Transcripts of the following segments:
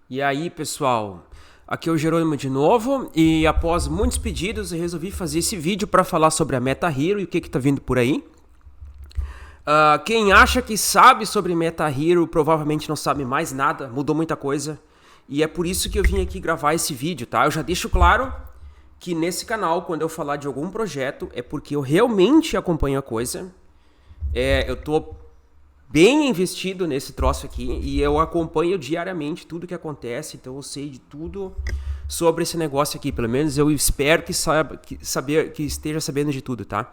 E aí, pessoal, aqui é o Jerônimo de novo e após muitos pedidos eu resolvi fazer esse vídeo para falar sobre a Meta Hero e o que tá vindo por aí. Quem acha que sabe sobre Meta Hero provavelmente não sabe mais nada, mudou muita coisa e é por isso que eu vim aqui gravar esse vídeo, tá? Eu já deixo claro que nesse canal, quando eu falar de algum projeto, é porque eu realmente acompanho a coisa, eu tô bem investido nesse troço aqui e eu acompanho diariamente tudo que acontece, então eu sei de tudo sobre esse negócio aqui, pelo menos eu espero que esteja sabendo de tudo, tá?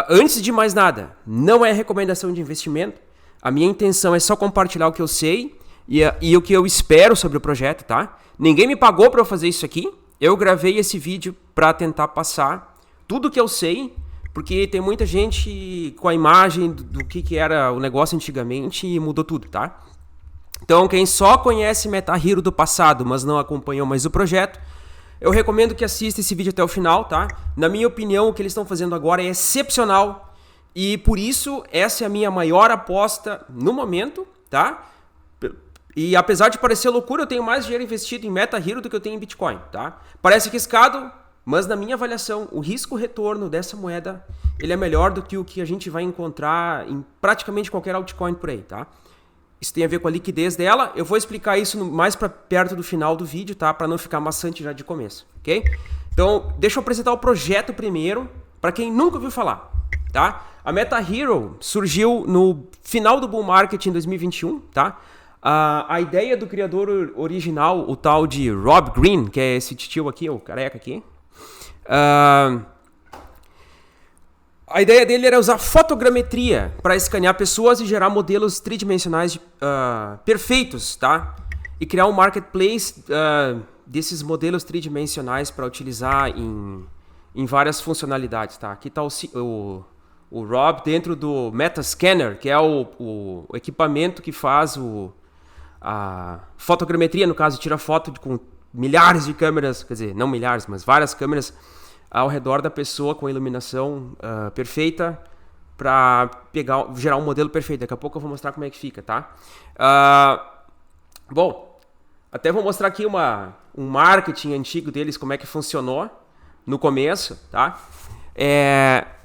Antes de mais nada, não é recomendação de investimento, a minha intenção é só compartilhar o que eu sei e o que eu espero sobre o projeto, tá? Ninguém me pagou para eu fazer isso aqui, eu gravei esse vídeo para tentar passar tudo que eu sei, porque tem muita gente com a imagem do que era o negócio antigamente e mudou tudo, tá? Então, quem só conhece Meta Hero do passado, mas não acompanhou mais o projeto, eu recomendo que assista esse vídeo até o final, tá? Na minha opinião, o que eles estão fazendo agora é excepcional e por isso essa é a minha maior aposta no momento, tá? E apesar de parecer loucura, eu tenho mais dinheiro investido em Meta Hero do que eu tenho em Bitcoin, tá? Parece arriscado, mas na minha avaliação, o risco-retorno dessa moeda, ele é melhor do que o que a gente vai encontrar em praticamente qualquer altcoin por aí, tá? Isso tem a ver com a liquidez dela. Eu vou explicar isso mais para perto do final do vídeo, tá? Para não ficar maçante já de começo, ok? Então, deixa eu apresentar o projeto primeiro, para quem nunca ouviu falar, tá? A Meta Hero surgiu no final do bull market em 2021, tá? A ideia do criador original, o tal de Rob Green, que é esse tio aqui, o careca aqui, a ideia dele era usar fotogrametria para escanear pessoas e gerar modelos tridimensionais perfeitos, tá? E criar um marketplace desses modelos tridimensionais para utilizar em várias funcionalidades, tá? Aqui está o Rob dentro do Metascanner, que é o equipamento que faz a fotogrametria, no caso, tira foto com milhares de câmeras, quer dizer, não milhares, mas várias câmeras ao redor da pessoa com a iluminação perfeita para gerar um modelo perfeito. Daqui a pouco eu vou mostrar como é que fica, tá? Bom, até vou mostrar aqui um marketing antigo deles, como é que funcionou no começo, tá?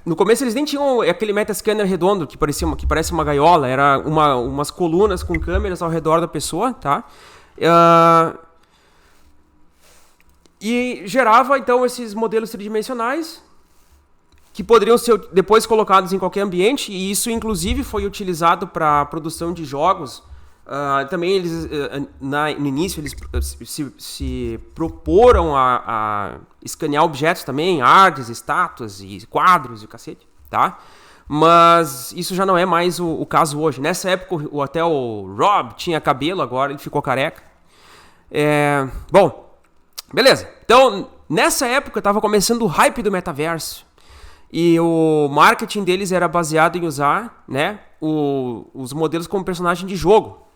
No começo eles nem tinham aquele Metascanner redondo que parece uma gaiola, era umas colunas com câmeras ao redor da pessoa, tá? E gerava então esses modelos tridimensionais que poderiam ser depois colocados em qualquer ambiente, e isso inclusive foi utilizado para a produção de jogos. Também eles no início eles se proporam a escanear objetos também, artes, estátuas e quadros e o cacete, tá? Mas isso já não é mais o caso hoje. Nessa época até o Rob tinha cabelo, agora ele ficou careca. Bom, beleza. Então, nessa época estava começando o hype do metaverso. E o marketing deles era baseado em usar, né, os modelos como personagem de jogo.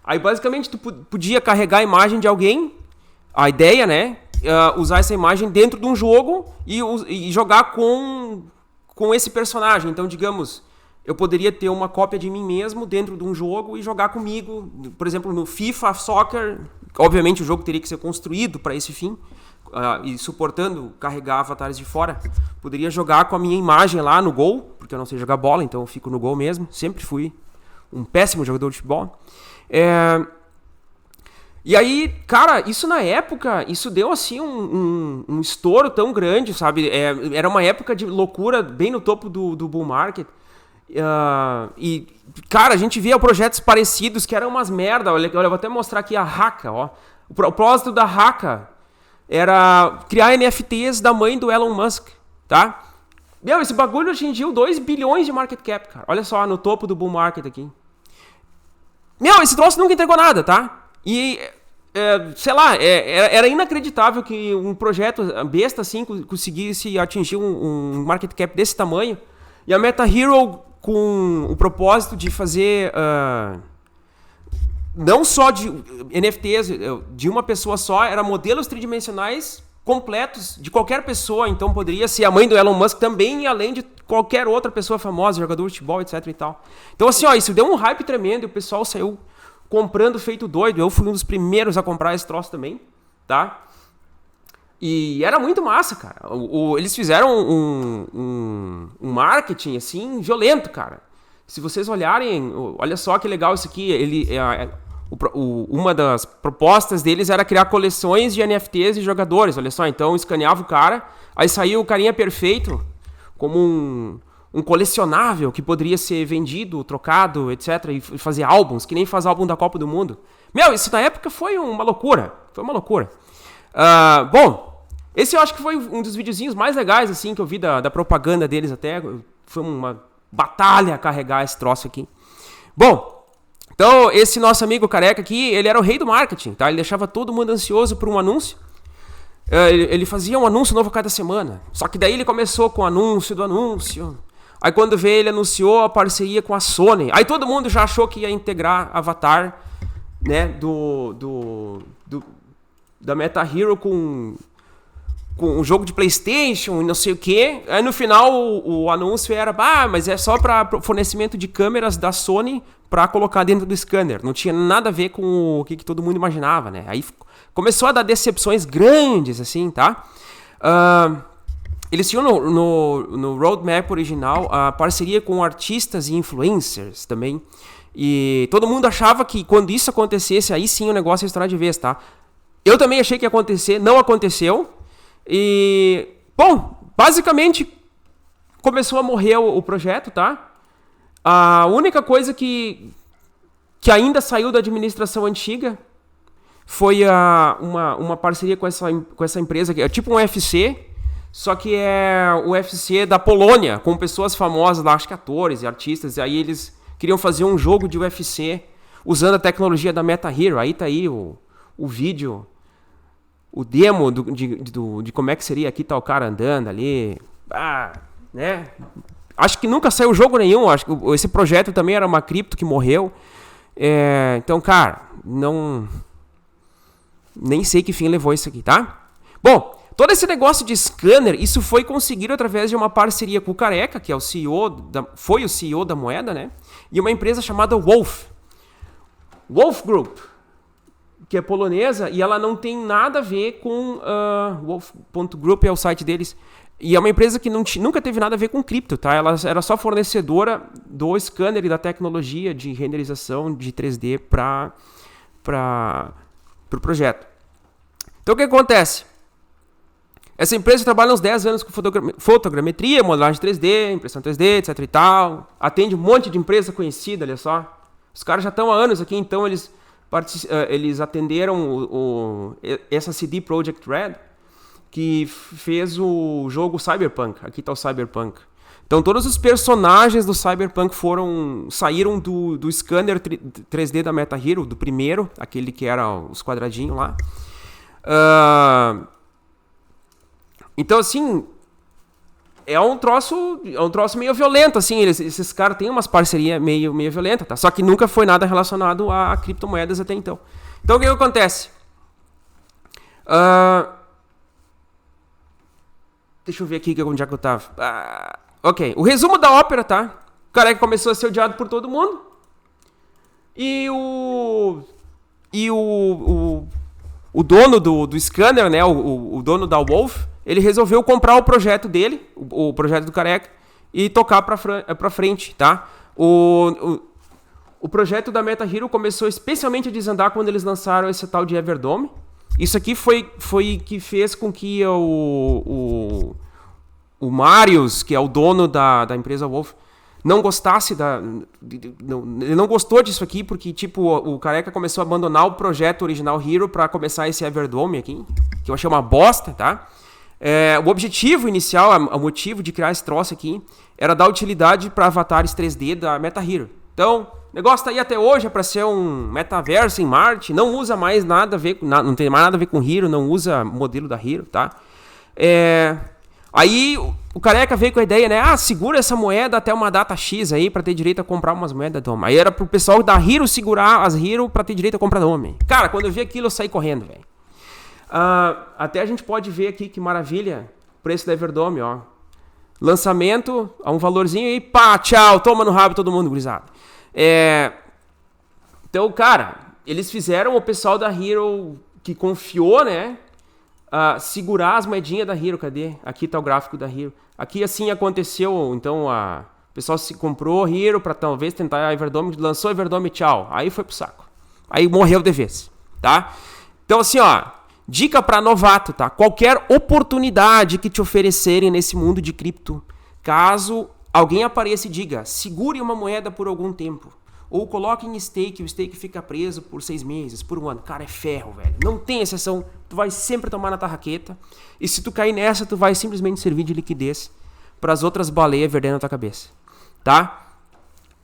Aí, basicamente, tu podia carregar a imagem de alguém, a ideia, né, usar essa imagem dentro de um jogo e jogar com esse personagem. Então, digamos, eu poderia ter uma cópia de mim mesmo dentro de um jogo e jogar comigo. Por exemplo, no FIFA Soccer, obviamente o jogo teria que ser construído para esse fim, e suportando carregar avatares de fora. Poderia jogar com a minha imagem lá no gol, porque eu não sei jogar bola, então eu fico no gol mesmo. Sempre fui um péssimo jogador de futebol. E aí, cara, isso na época, isso deu assim um estouro tão grande, sabe? Era uma época de loucura, bem no topo do bull market. E, cara, a gente via projetos parecidos que eram umas merda. Olha, eu vou até mostrar aqui a Haka, ó. O propósito da Haka era criar NFTs da mãe do Elon Musk, tá? Meu, esse bagulho atingiu 2 bilhões de market cap, cara. Olha só, no topo do bull market aqui. Meu, esse troço nunca entregou nada, tá? E, sei lá, era inacreditável que um projeto besta assim conseguisse atingir um market cap desse tamanho. E a Meta Hero, com o propósito de fazer não só de NFTs de uma pessoa só, era modelos tridimensionais completos de qualquer pessoa. Então poderia ser a mãe do Elon Musk também, além de qualquer outra pessoa famosa, jogador de futebol, etc e tal. Então assim, ó, isso deu um hype tremendo e o pessoal saiu comprando feito doido. Eu fui um dos primeiros a comprar esse troço também, tá? E era muito massa, cara. Eles fizeram um marketing, assim, violento, cara. Se vocês olharem, olha só que legal isso aqui. Uma das propostas deles era criar coleções de NFTs de jogadores. Olha só, então escaneava o cara, aí saiu o carinha perfeito, como um colecionável que poderia ser vendido, trocado, etc. E fazer álbuns, que nem faz álbum da Copa do Mundo. Meu, isso na época foi uma loucura. Foi uma loucura. Bom, esse eu acho que foi um dos videozinhos mais legais assim que eu vi da propaganda deles até. Foi uma batalha carregar esse troço aqui. Bom, então esse nosso amigo careca aqui, ele era o rei do marketing, tá? Ele deixava todo mundo ansioso por um anúncio. Ele fazia um anúncio novo cada semana. Só que daí ele começou com o anúncio do anúncio. Aí quando veio, ele anunciou a parceria com a Sony. Aí todo mundo já achou que ia integrar Avatar, né, da Meta Hero com um jogo de PlayStation e não sei o que. Aí no final o anúncio era, mas é só para fornecimento de câmeras da Sony para colocar dentro do scanner. Não tinha nada a ver com o que todo mundo imaginava, né? Aí começou a dar decepções grandes, assim, tá? Eles tinham no roadmap original a parceria com artistas e influencers também. E todo mundo achava que quando isso acontecesse, aí sim o negócio ia estourar de vez, tá? Eu também achei que ia acontecer, não aconteceu. E, bom, basicamente começou a morrer o projeto, tá? A única coisa que ainda saiu da administração antiga foi uma parceria com essa empresa, que é tipo um UFC, só que é o UFC da Polônia, com pessoas famosas lá, acho que atores e artistas, e aí eles queriam fazer um jogo de UFC usando a tecnologia da Meta Hero. Aí tá aí o vídeo, o demo de como é que seria aqui, tá o cara andando ali, né? Acho que nunca saiu jogo nenhum, acho que esse projeto também era uma cripto que morreu. Então, cara, nem sei que fim levou isso aqui, tá? Bom, todo esse negócio de scanner, isso foi conseguido através de uma parceria com o Careca, que é foi o CEO da moeda, né? E uma empresa chamada Wolf Group, que é polonesa, e ela não tem nada a ver com Wolf.group, é o site deles. E é uma empresa que nunca teve nada a ver com cripto, tá? Ela era só fornecedora do scanner e da tecnologia de renderização de 3D para o projeto. Então o que acontece? Essa empresa trabalha uns 10 anos com fotogrametria, modelagem 3D, impressão 3D, etc e tal. Atende um monte de empresa conhecida, olha só. Os caras já estão há anos aqui, então eles atenderam essa CD Projekt Red, que fez o jogo Cyberpunk. Aqui está o Cyberpunk. Então todos os personagens do Cyberpunk saíram do scanner 3D da Meta Hero, do primeiro, aquele que era os quadradinhos lá. Então assim, é um troço meio violento, assim. Esses caras têm umas parcerias meio violentas, tá? Só que nunca foi nada relacionado a criptomoedas até então. Então o que acontece? Deixa eu ver aqui onde é que eu tava. Ok, o resumo da ópera, tá? O Careca começou a ser odiado por todo mundo. E o dono do scanner, né? O dono da Wolf, ele resolveu comprar o projeto dele, o projeto do Careca, e tocar pra frente, tá? O projeto da Meta Hero começou especialmente a desandar quando eles lançaram esse tal de Everdome. Isso aqui foi que fez com que o Marius, que é o dono da empresa Wolf, não gostasse ele não gostou disso aqui, porque tipo, o Careca começou a abandonar o projeto original Hero para começar esse Everdome aqui, que eu achei uma bosta, tá? O objetivo inicial, o motivo de criar esse troço aqui, era dar utilidade para avatares 3D da Meta Hero. Então, o negócio tá aí até hoje, é para ser um metaverso em Marte, não usa mais nada a ver, não tem mais nada a ver com Hero, não usa modelo da Hero, tá? Aí o Careca veio com a ideia, né? Segura essa moeda até uma data X aí pra ter direito a comprar umas moedas Dome. Aí era pro pessoal da Hero segurar as Hero pra ter direito a comprar Dome. Cara, quando eu vi aquilo eu saí correndo, velho. Até a gente pode ver aqui que maravilha o preço da Everdome, ó. Lançamento, a um valorzinho e pá, tchau, toma no rabo todo mundo, gurizada. Então, cara, eles fizeram o pessoal da Hero que confiou, né? Segurar as moedinhas da Hero. Cadê? Aqui tá o gráfico da Hero. Aqui assim aconteceu, então o pessoal se comprou Hero pra talvez tentar a Everdome, lançou Everdome, tchau. Aí foi pro saco. Aí morreu de vez, tá? Então assim, ó, dica pra novato, tá? Qualquer oportunidade que te oferecerem nesse mundo de cripto, caso alguém apareça e diga, segure uma moeda por algum tempo. Ou coloque em stake, o stake fica preso por 6 meses, por um ano. Cara, é ferro, velho. Não tem exceção. Tu vai sempre tomar na tarraqueta. E se tu cair nessa, tu vai simplesmente servir de liquidez para as outras baleias verderem na tua cabeça. Tá?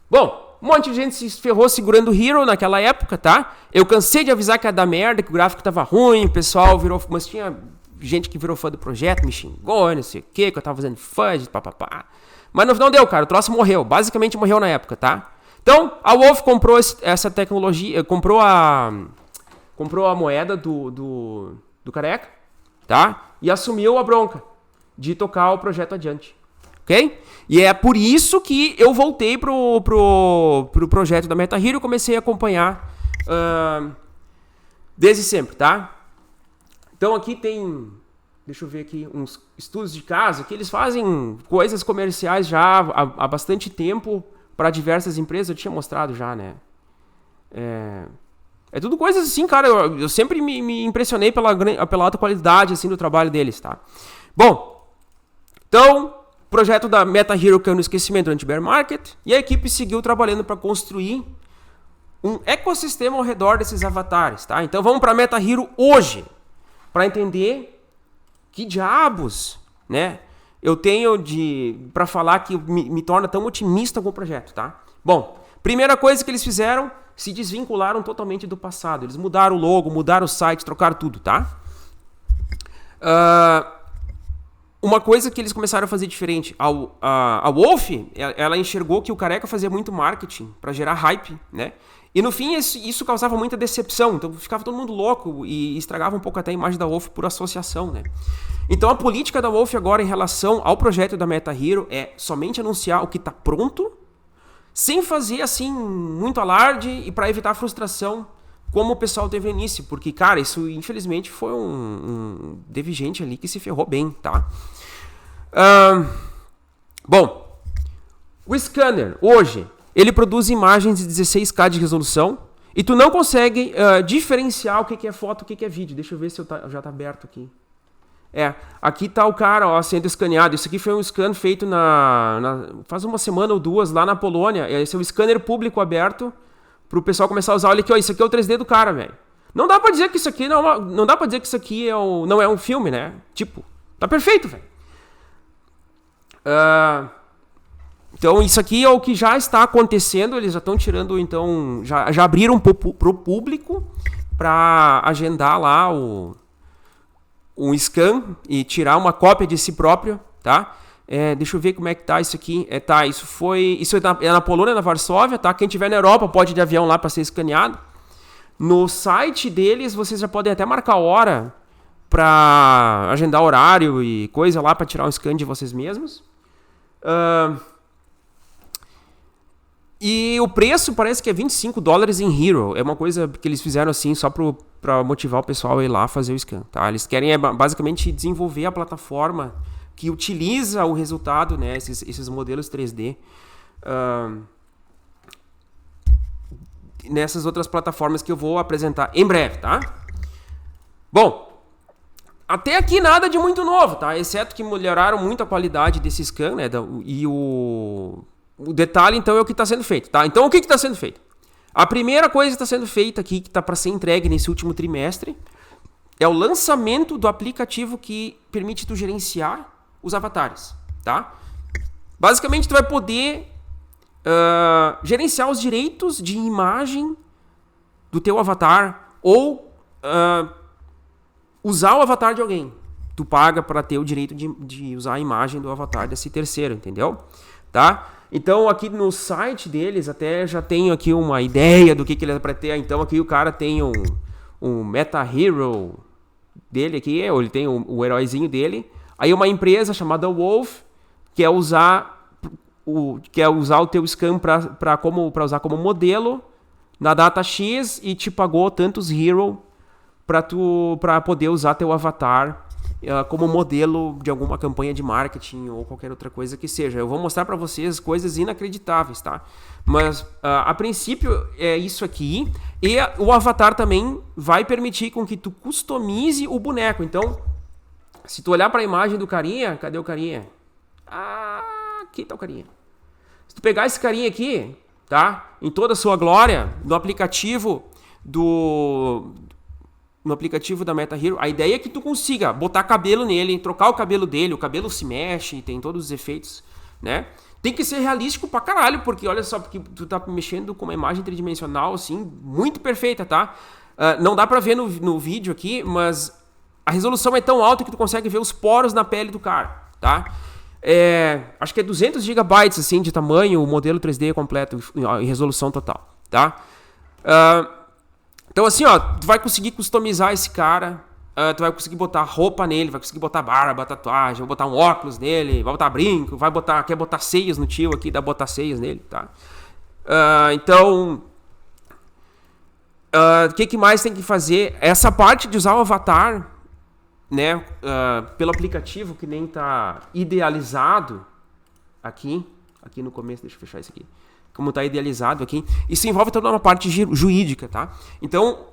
Bom, um monte de gente se ferrou segurando o Hero naquela época, tá? Eu cansei de avisar que ia dar merda, que o gráfico tava ruim, o pessoal virou... Mas tinha gente que virou fã do projeto, me xingou, não sei o quê, que eu tava fazendo fudge, papapá. Mas no final deu, cara. O troço morreu. Basicamente morreu na época, tá? Então, a Wolf comprou essa tecnologia, comprou a moeda do Careca, tá? E assumiu a bronca de tocar o projeto adiante, ok? E é por isso que eu voltei pro projeto da MetaHero e comecei a acompanhar desde sempre, tá? Então aqui tem, deixa eu ver aqui, uns estudos de caso que eles fazem coisas comerciais já há bastante tempo, para diversas empresas, eu tinha mostrado já, né? É tudo coisas assim, cara. Eu sempre me impressionei pela alta qualidade assim, do trabalho deles, tá? Bom, então, o projeto da MetaHero caiu no esquecimento durante o bear market e a equipe seguiu trabalhando para construir um ecossistema ao redor desses avatares, tá? Então, vamos para a MetaHero hoje, para entender que diabos, né? Eu tenho para falar que me torna tão otimista com o projeto, tá? Bom, primeira coisa que eles fizeram, se desvincularam totalmente do passado. Eles mudaram o logo, mudaram o site, trocaram tudo, tá? Uma coisa que eles começaram a fazer diferente. A Wolf, ela enxergou que o Careca fazia muito marketing para gerar hype, né? E no fim isso causava muita decepção. Então ficava todo mundo louco e estragava um pouco até a imagem da Wolf por associação, né? Então a política da Wolf agora em relação ao projeto da MetaHero é somente anunciar o que está pronto, sem fazer assim muito alarde e para evitar frustração, como o pessoal teve no início. Porque, cara, isso infelizmente foi teve gente ali que se ferrou bem, tá? Bom, o scanner hoje, ele produz imagens de 16K de resolução e tu não consegue diferenciar o que é foto e o que é vídeo. Deixa eu ver se já tá aberto aqui. Aqui tá o cara, ó, sendo escaneado. Isso aqui foi um scan feito faz uma semana ou duas lá na Polônia. Esse é o scanner público aberto pro pessoal começar a usar. Olha aqui, ó, isso aqui é o 3D do cara, velho. Não dá pra dizer que isso aqui não dá pra dizer que isso aqui não é um filme, né? Tipo, tá perfeito, velho. Então isso aqui é o que já está acontecendo. Eles já estão tirando, então, já abriram pro público para agendar lá um scan e tirar uma cópia de si próprio, tá? Deixa eu ver como é que tá isso aqui. Isso é na Polônia, na Varsóvia, tá? Quem tiver na Europa pode ir de avião lá para ser escaneado. No site deles, vocês já podem até marcar hora para agendar horário e coisa lá para tirar um scan de vocês mesmos. E o preço parece que é $25 em Hero. É uma coisa que eles fizeram assim só para motivar o pessoal a ir lá fazer o scan, tá? Eles querem basicamente desenvolver a plataforma que utiliza o resultado, né? Esses modelos 3D nessas outras plataformas que eu vou apresentar em breve, tá? Bom, até aqui nada de muito novo, tá? Exceto que melhoraram muito a qualidade desse scan, né? E o detalhe, então, é o que está sendo feito, tá? Então, o que está sendo feito? A primeira coisa que está sendo feita aqui, que está para ser entregue nesse último trimestre, é o lançamento do aplicativo que permite tu gerenciar os avatares, tá? Basicamente, tu vai poder gerenciar os direitos de imagem do teu avatar ou usar o avatar de alguém. Tu paga para ter o direito de usar a imagem do avatar desse terceiro, entendeu? Tá? Então aqui no site deles até já tenho aqui uma ideia do que ele é para ter. Então aqui o cara tem um MetaHero dele aqui, ele tem o heróizinho dele. Aí uma empresa chamada Wolf quer usar o teu scan para usar como modelo na data X e te pagou tantos Hero para poder usar teu avatar como modelo de alguma campanha de marketing ou qualquer outra coisa que seja. Eu vou mostrar para vocês coisas inacreditáveis, tá? Mas a princípio é isso aqui, e o avatar também vai permitir com que tu customize o boneco. Então, se tu olhar para a imagem do carinha, cadê o carinha? Aqui tá o carinha. Se tu pegar esse carinha aqui, tá? Em toda a sua glória, no aplicativo da Meta Hero, a ideia é que tu consiga botar cabelo nele, trocar o cabelo dele, o cabelo se mexe, tem todos os efeitos, né? Tem que ser realístico pra caralho, porque olha só, porque tu tá mexendo com uma imagem tridimensional, assim, muito perfeita, tá? Não dá pra ver no vídeo aqui, mas a resolução é tão alta que tu consegue ver os poros na pele do cara, tá? Acho que é 200 GB, assim, de tamanho, o modelo 3D completo, em resolução total, tá? Então assim, ó, tu vai conseguir customizar esse cara, tu vai conseguir botar roupa nele, vai conseguir botar barba, tatuagem, vai botar um óculos nele, vai botar brinco, quer botar seios no tio aqui, dá pra botar seios nele, tá? Então, o que mais tem que fazer? Essa parte de usar o avatar, né, pelo aplicativo, que nem tá idealizado aqui no começo, deixa eu fechar isso aqui. Como está idealizado aqui, isso envolve toda uma parte jurídica, tá? Então,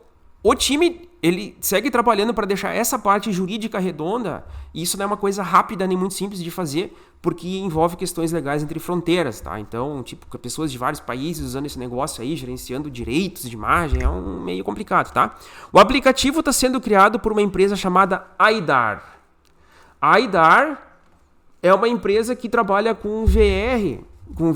o time, ele segue trabalhando para deixar essa parte jurídica redonda, e isso não é uma coisa rápida nem muito simples de fazer, porque envolve questões legais entre fronteiras, tá? Então, tipo, pessoas de vários países usando esse negócio aí, gerenciando direitos de imagem, é meio complicado, tá? O aplicativo está sendo criado por uma empresa chamada Aidar. A Aidar é uma empresa que trabalha com VR, com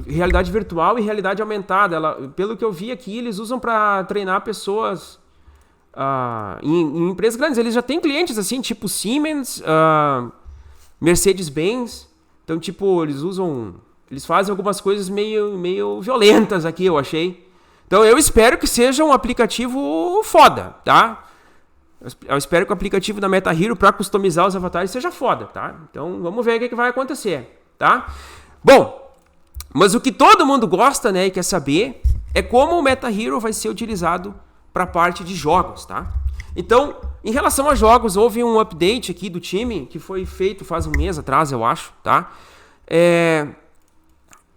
realidade virtual e realidade aumentada. Pelo que eu vi aqui, eles usam para treinar pessoas em empresas grandes. Eles já têm clientes assim, tipo Siemens, Mercedes-Benz. Então, tipo, eles fazem algumas coisas meio violentas aqui, eu achei. Então, eu espero que seja um aplicativo foda, tá? Eu espero que o aplicativo da Meta Hero para customizar os avatares seja foda, tá? Então, vamos ver o que vai acontecer, tá? Bom, mas o que todo mundo gosta, né, e quer saber é como o Meta Hero vai ser utilizado para a parte de jogos, tá? Então, em relação a jogos, houve um update aqui do time que foi feito faz um mês atrás, eu acho, tá?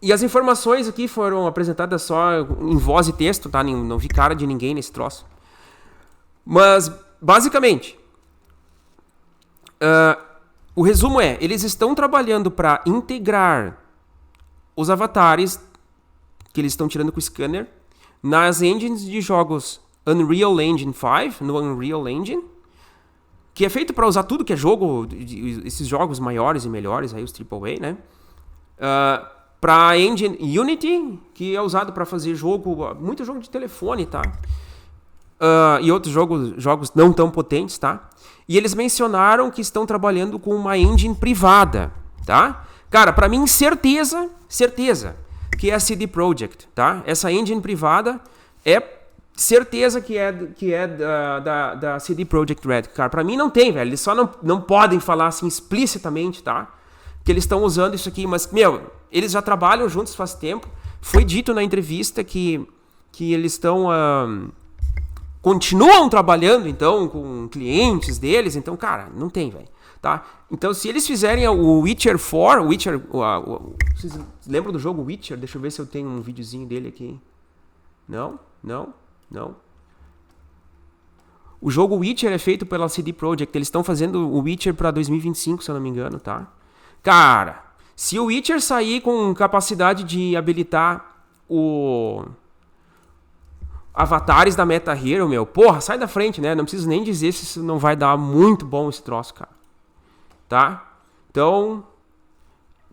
E as informações aqui foram apresentadas só em voz e texto, tá? Não vi cara de ninguém nesse troço. Mas, basicamente, o resumo é, eles estão trabalhando para integrar os avatares que eles estão tirando com o scanner nas engines de jogos Unreal Engine 5, no Unreal Engine, que é feito para usar tudo que é jogo, esses jogos maiores e melhores, aí os AAA, né? Para a engine Unity, que é usado para fazer muito jogo de telefone, tá? E outros jogos não tão potentes, tá? E eles mencionaram que estão trabalhando com uma engine privada, tá? Cara, pra mim, certeza que é a CD Projekt, tá? Essa engine privada é certeza que é da CD Projekt Red. Cara, pra mim não tem, velho. Eles só não podem falar assim explicitamente, tá? Que eles estão usando isso aqui, mas, eles já trabalham juntos faz tempo. Foi dito na entrevista que eles estão... continuam trabalhando, então, com clientes deles. Então, cara, não tem, velho. Tá? Então, se eles fizerem o Witcher 4, vocês lembram do jogo Witcher? Deixa eu ver se eu tenho um videozinho dele aqui. Não. O jogo Witcher é feito pela CD Projekt. Eles estão fazendo o Witcher para 2025, se eu não me engano, tá? Cara, se o Witcher sair com capacidade de habilitar avatares da Meta Hero, porra, sai da frente, né? Não preciso nem dizer se isso não vai dar muito bom esse troço, cara. Tá? Então,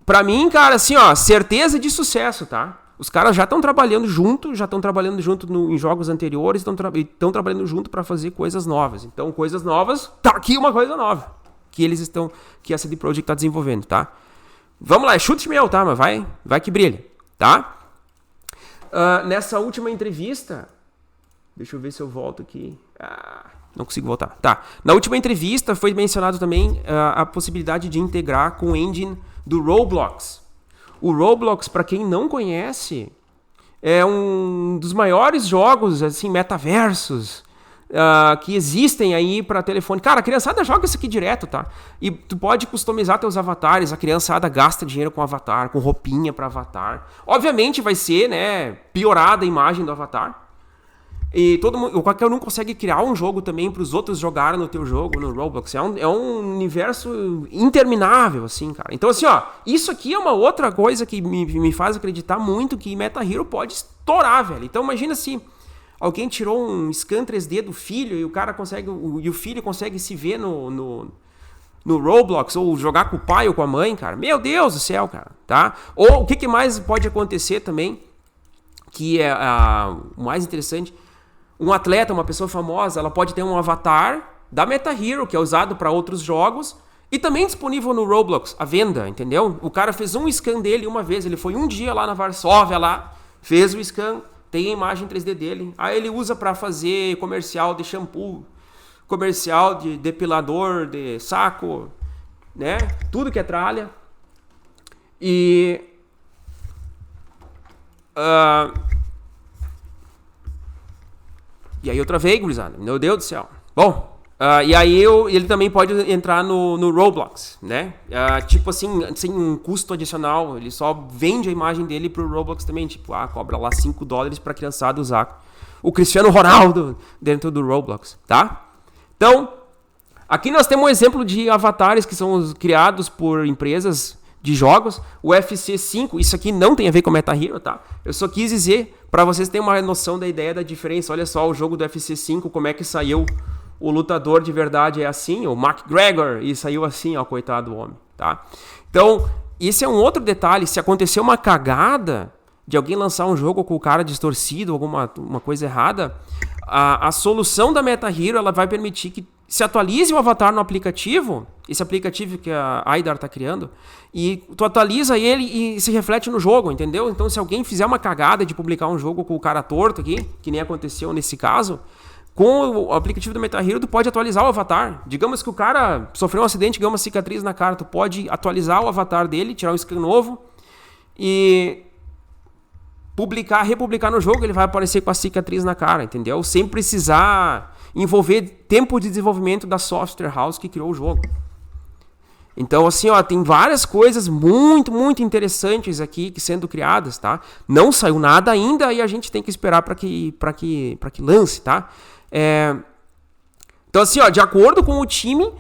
pra mim, cara, assim, ó, certeza de sucesso, tá? Os caras já estão trabalhando junto, em jogos anteriores, estão trabalhando junto pra fazer coisas novas. Então, coisas novas, tá aqui uma coisa nova que a CD Projekt tá desenvolvendo, tá? Vamos lá, é chute meu, tá? Mas vai que brilha, tá? Nessa última entrevista, deixa eu ver se eu volto aqui. Não consigo voltar. Tá. Na última entrevista foi mencionado também a possibilidade de integrar com o engine do Roblox. O Roblox, para quem não conhece, é um dos maiores jogos, assim, metaversos, que existem aí para telefone. Cara, a criançada joga isso aqui direto, tá? E tu pode customizar teus avatares, a criançada gasta dinheiro com avatar, com roupinha para avatar. Obviamente vai ser, né, piorada a imagem do avatar. E todo mundo, qualquer um consegue criar um jogo também para os outros jogarem no teu jogo, no Roblox. É um universo interminável, assim, cara. Então, assim, ó, isso aqui é uma outra coisa que me faz acreditar muito que Meta Hero pode estourar, velho. Então, imagina se alguém tirou um scan 3D do filho e o cara consegue, e o filho consegue se ver no Roblox, ou jogar com o pai ou com a mãe, cara. Meu Deus do céu, cara, tá? Ou o que mais pode acontecer também, que é o mais interessante. Um atleta, uma pessoa famosa, ela pode ter um avatar da Meta Hero, que é usado para outros jogos, e também disponível no Roblox, à venda, entendeu? O cara fez um scan dele uma vez, ele foi um dia lá na Varsóvia, lá, fez o scan, tem a imagem 3D dele, aí ele usa para fazer comercial de shampoo, comercial de depilador, de saco, né? Tudo que é tralha. E... E aí eu travei, gurizada. Meu Deus do céu. Bom, e aí ele também pode entrar no Roblox, né? Tipo assim, sem um custo adicional. Ele só vende a imagem dele pro Roblox também. Tipo, cobra lá $5 pra criançada usar o Cristiano Ronaldo dentro do Roblox, tá? Então, aqui nós temos um exemplo de avatares que são criados por empresas de jogos. O UFC 5, isso aqui não tem a ver com Meta Hero, tá? Eu só quis dizer, para vocês terem uma noção da ideia da diferença. Olha só o jogo do UFC 5, como é que saiu o lutador de verdade é assim, o McGregor, e saiu assim, ó, coitado do homem, tá? Então, esse é um outro detalhe. Se acontecer uma cagada de alguém lançar um jogo com o cara distorcido, alguma uma coisa errada, a solução da Meta Hero, ela vai permitir que se atualize o avatar no aplicativo, esse aplicativo que a Aidar está criando, e tu atualiza ele e se reflete no jogo, entendeu? Então, se alguém fizer uma cagada de publicar um jogo com o cara torto aqui, que nem aconteceu nesse caso, com o aplicativo do Meta Hero, tu pode atualizar o avatar. Digamos que o cara sofreu um acidente, ganhou uma cicatriz na cara, tu pode atualizar o avatar dele, tirar um scan novo e republicar no jogo, ele vai aparecer com a cicatriz na cara, entendeu? Sem precisar envolver tempo de desenvolvimento da software house que criou o jogo. Então, assim, ó, tem várias coisas muito, muito interessantes aqui sendo criadas, tá? Não saiu nada ainda e a gente tem que esperar para que lance, tá? Então, assim, ó, de acordo com o time,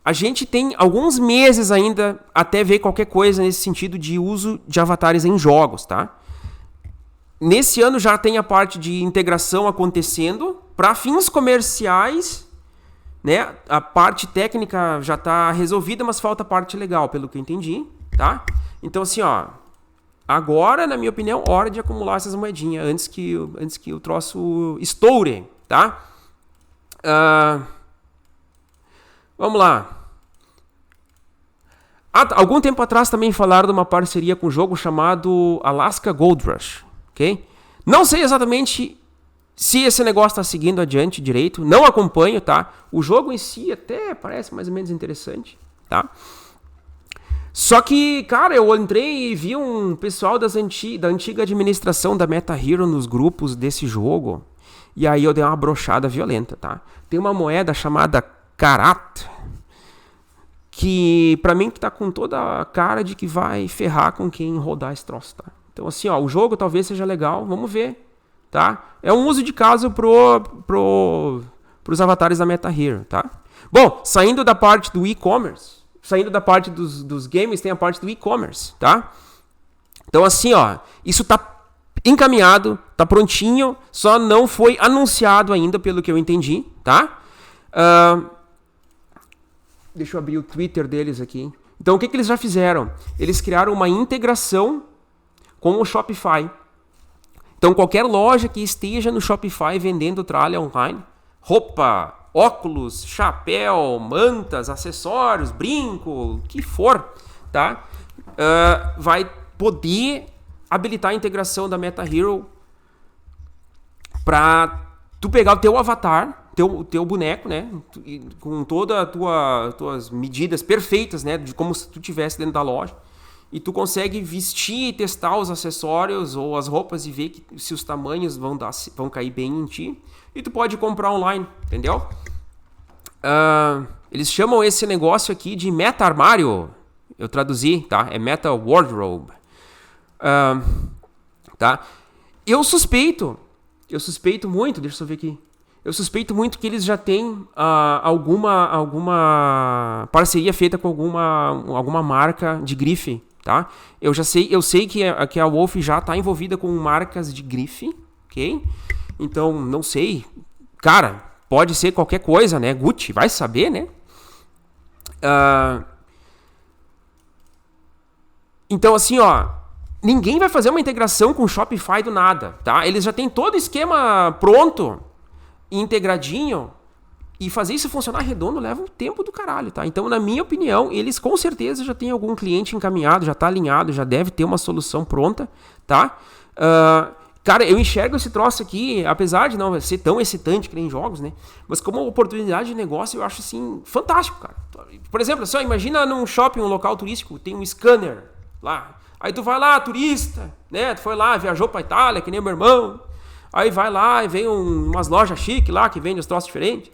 a gente tem alguns meses ainda até ver qualquer coisa nesse sentido de uso de avatares em jogos, tá? Nesse ano já tem a parte de integração acontecendo para fins comerciais, né? A parte técnica já está resolvida, mas falta a parte legal, pelo que eu entendi, tá? Então, assim, ó, agora, na minha opinião, hora de acumular essas moedinhas antes que o troço estoure, tá? Vamos lá. Algum tempo atrás também falaram de uma parceria com um jogo chamado Alaska Gold Rush. Okay? Não sei exatamente se esse negócio está seguindo adiante direito, não acompanho, tá? O jogo em si até parece mais ou menos interessante, tá? Só que, cara, eu entrei e vi um pessoal da antiga administração da Meta Hero nos grupos desse jogo, e aí eu dei uma brochada violenta, tá? Tem uma moeda chamada Karat, que pra mim tá com toda a cara de que vai ferrar com quem rodar esse troço, tá? Então, assim, ó, o jogo talvez seja legal, vamos ver, tá? É um uso de caso pros avatares da Meta Hero, tá? Bom, saindo da parte do e-commerce, saindo da parte dos games, tem a parte do e-commerce, tá? Então, assim, ó, isso tá encaminhado, tá prontinho, só não foi anunciado ainda, pelo que eu entendi, tá? Deixa eu abrir o Twitter deles aqui. Então, o que eles já fizeram? Eles criaram uma integração com o Shopify. Então, qualquer loja que esteja no Shopify vendendo tralha online, roupa, óculos, chapéu, mantas, acessórios, brinco, o que for, tá? Vai poder habilitar a integração da Meta Hero para tu pegar o teu avatar, teu boneco, né? Com todas as tuas medidas perfeitas, né? De como se tu estivesse dentro da loja. e tu consegue vestir e testar os acessórios ou as roupas e ver se os tamanhos vão cair bem em ti. E tu pode comprar online, entendeu? Eles chamam esse negócio aqui de Meta Armário. Eu traduzi, tá? É Meta Wardrobe. Tá? Eu suspeito muito, deixa eu ver aqui. Eu suspeito muito que eles já têm alguma parceria feita com alguma marca de grife, tá? Eu sei que a Wolf já está envolvida com marcas de grife, ok? Então, não sei. Cara, pode ser qualquer coisa, né? Gucci, vai saber, né? Então, assim, ó, ninguém vai fazer uma integração com o Shopify do nada, tá? Eles já têm todo o esquema pronto, integradinho, e fazer isso funcionar redondo leva um tempo do caralho, tá? Então, na minha opinião, eles com certeza já têm algum cliente encaminhado, já tá alinhado, já deve ter uma solução pronta, tá? Cara, eu enxergo esse troço aqui, apesar de não ser tão excitante que nem jogos, né? Mas como oportunidade de negócio, eu acho, assim, fantástico, cara. Por exemplo, só imagina num shopping, um local turístico, tem um scanner lá. Aí tu vai lá, turista, né? Tu foi lá, viajou pra Itália, que nem meu irmão. Aí vai lá e vem umas lojas chiques lá, que vendem os troços diferentes.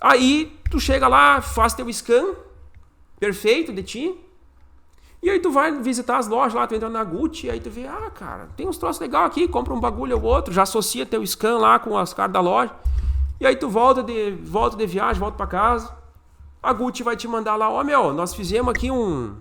Aí tu chega lá, faz teu scan, perfeito de ti. E aí tu vai visitar as lojas lá, tu entra na Gucci, aí tu vê, cara, tem uns troços legais aqui, compra um bagulho ou outro, já associa teu scan lá com as caras da loja. E aí tu volta de viagem, volta pra casa. A Gucci vai te mandar lá, nós fizemos aqui um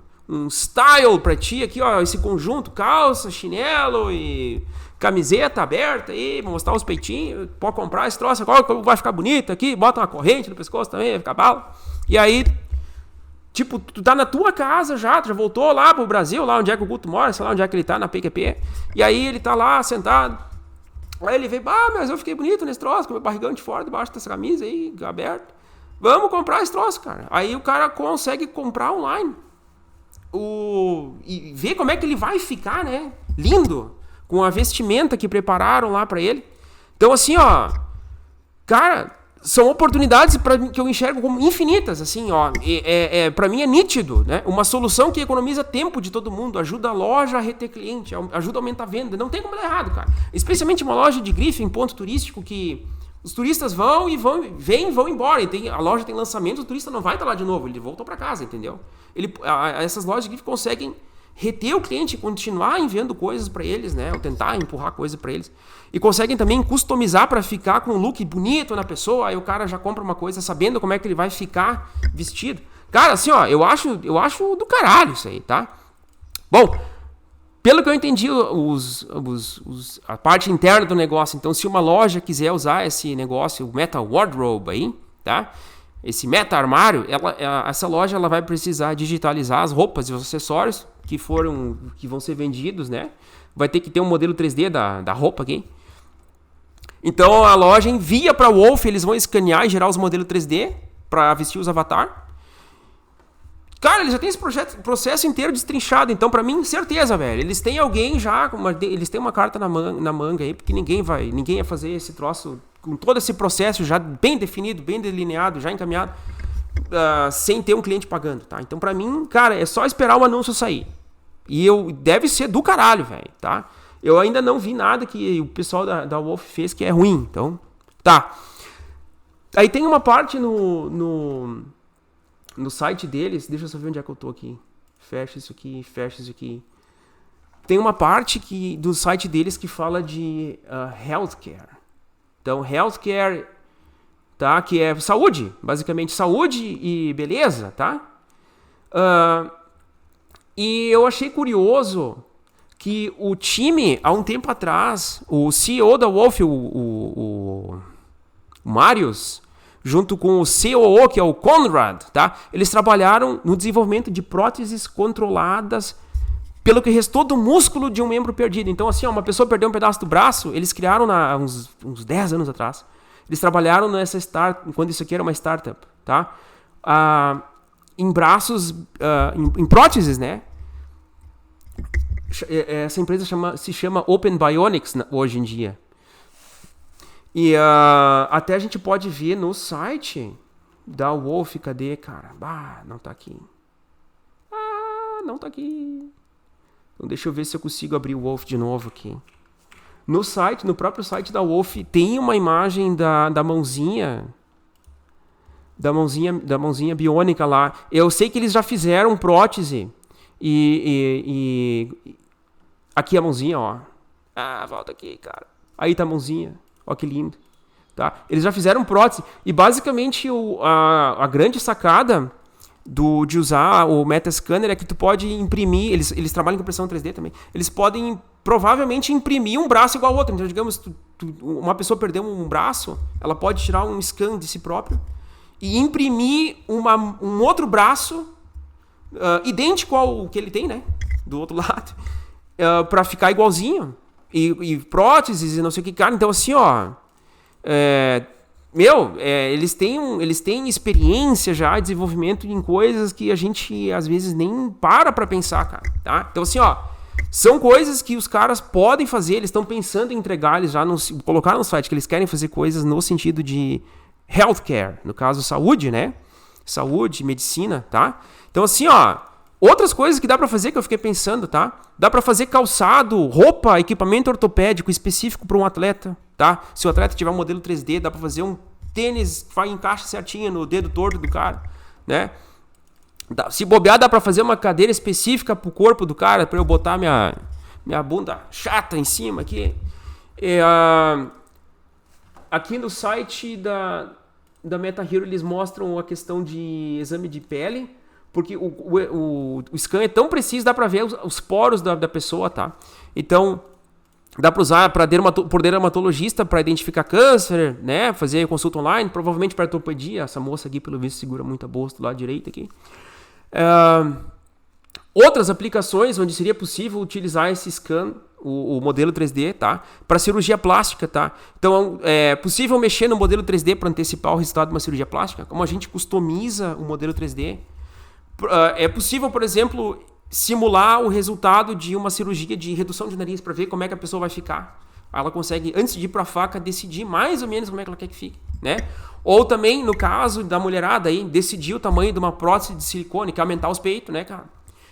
style pra ti aqui, ó, esse conjunto, calça, chinelo e camiseta aberta aí, mostrar os peitinhos, pode comprar esse troço, agora vai ficar bonito aqui, bota uma corrente no pescoço também, vai ficar bala. E aí, tipo, tu tá na tua casa já, tu já voltou lá pro Brasil, lá onde é que o Guto mora, sei lá onde é que ele tá, na PQP, e aí ele tá lá sentado, aí ele vê, mas eu fiquei bonito nesse troço, com meu barrigão de fora, debaixo dessa camisa aí, aberto, vamos comprar esse troço, cara. Aí o cara consegue comprar online. E ver como é que ele vai ficar, né? Lindo, com a vestimenta que prepararam lá pra ele. Então, assim, ó, cara, são oportunidades que eu enxergo como infinitas, assim, ó. Pra mim é nítido, né? Uma solução que economiza tempo de todo mundo, ajuda a loja a reter cliente, ajuda a aumentar a venda. Não tem como dar errado, cara. Especialmente uma loja de grife em ponto turístico que os turistas vão embora. A loja tem lançamento, o turista não vai estar lá de novo, ele voltou para casa, entendeu? Essas lojas de grife conseguem reter o cliente, continuar enviando coisas para eles, né? Ou tentar empurrar coisas para eles. E conseguem também customizar para ficar com um look bonito na pessoa. Aí o cara já compra uma coisa sabendo como é que ele vai ficar vestido. Cara, assim, ó, eu acho do caralho isso aí, tá? Bom, pelo que eu entendi, a parte interna do negócio, então se uma loja quiser usar esse negócio, o Meta Wardrobe aí, tá? Esse Meta Armário, essa loja ela vai precisar digitalizar as roupas e os acessórios que vão ser vendidos, né? Vai ter que ter um modelo 3D da roupa aqui. Então a loja envia para a Wolf, eles vão escanear e gerar os modelos 3D para vestir os avatar. Cara, eles já têm esse processo inteiro destrinchado. Então, pra mim, certeza, velho. Eles têm alguém já, eles têm uma carta na manga aí, porque ninguém ia fazer esse troço com todo esse processo já bem definido, bem delineado, já encaminhado, sem ter um cliente pagando, tá? Então, pra mim, cara, é só esperar o anúncio sair. E deve ser do caralho, velho, tá? Eu ainda não vi nada que o pessoal da Wolf fez que é ruim, então, tá. Aí tem uma parte no site deles, deixa eu só ver onde é que eu tô aqui. Fecha isso aqui. Tem uma parte do site deles que fala de healthcare. Então, healthcare, tá? Que é saúde, basicamente saúde e beleza, tá? E eu achei curioso que o time, há um tempo atrás, o CEO da Wolf, o Marius, junto com o COO, que é o Conrad, tá? Eles trabalharam no desenvolvimento de próteses controladas pelo que restou do músculo de um membro perdido. Então, assim, uma pessoa perdeu um pedaço do braço, eles criaram uns 10 anos atrás. Eles trabalharam nessa quando isso aqui era uma startup, tá? Em braços, em próteses, né? Essa empresa se chama Open Bionics hoje em dia. E até a gente pode ver no site da Wolf, cadê, cara? Não tá aqui. Não tá aqui. Então deixa eu ver se eu consigo abrir o Wolf de novo aqui. No próprio site da Wolf, tem uma imagem da mãozinha biônica lá. Eu sei que eles já fizeram prótese. Aqui a mãozinha, ó. Ah, volta aqui, cara. Aí tá a mãozinha. Ó que lindo. Tá? Eles já fizeram prótese. E basicamente a grande sacada de usar o Metascanner é que tu pode imprimir. Eles trabalham com impressão 3D também. Eles podem provavelmente imprimir um braço igual ao outro. Então, digamos, uma pessoa perdeu um braço, ela pode tirar um scan de si próprio e imprimir um outro braço idêntico ao que ele tem, né? Do outro lado. Pra ficar igualzinho. E próteses e não sei o que, cara. Então, assim, ó. Eles têm experiência já, desenvolvimento em coisas que a gente, às vezes, nem para pensar, cara. Tá? Então, assim, ó. São coisas que os caras podem fazer. Eles estão pensando em entregar, eles já colocaram no site que eles querem fazer coisas no sentido de healthcare. No caso, saúde, né? Saúde, medicina, tá? Então, assim, ó. Outras coisas que dá pra fazer que eu fiquei pensando, tá? Dá pra fazer calçado, roupa, equipamento ortopédico específico para um atleta, tá? Se o atleta tiver um modelo 3D, dá pra fazer um tênis que encaixa certinho no dedo torto do cara, né? Se bobear, dá pra fazer uma cadeira específica pro corpo do cara, pra eu botar minha bunda chata em cima aqui. Aqui no site da MetaHero eles mostram a questão de exame de pele, porque o scan é tão preciso, dá pra ver os poros da pessoa, tá? Então, dá pra usar por dermatologista pra identificar câncer, né? Fazer consulta online, provavelmente para ortopedia. Essa moça aqui, pelo visto, segura muito a bolsa do lado direito aqui. Outras aplicações onde seria possível utilizar esse scan, o modelo 3D, tá? Para cirurgia plástica, tá? Então, é possível mexer no modelo 3D para antecipar o resultado de uma cirurgia plástica? Como a gente customiza o modelo 3D? É possível, por exemplo, simular o resultado de uma cirurgia de redução de nariz para ver como é que a pessoa vai ficar. Ela consegue, antes de ir para a faca, decidir mais ou menos como é que ela quer que fique, né? Ou também, no caso da mulherada aí, decidir o tamanho de uma prótese de silicone, que é aumentar os peitos, né, cara?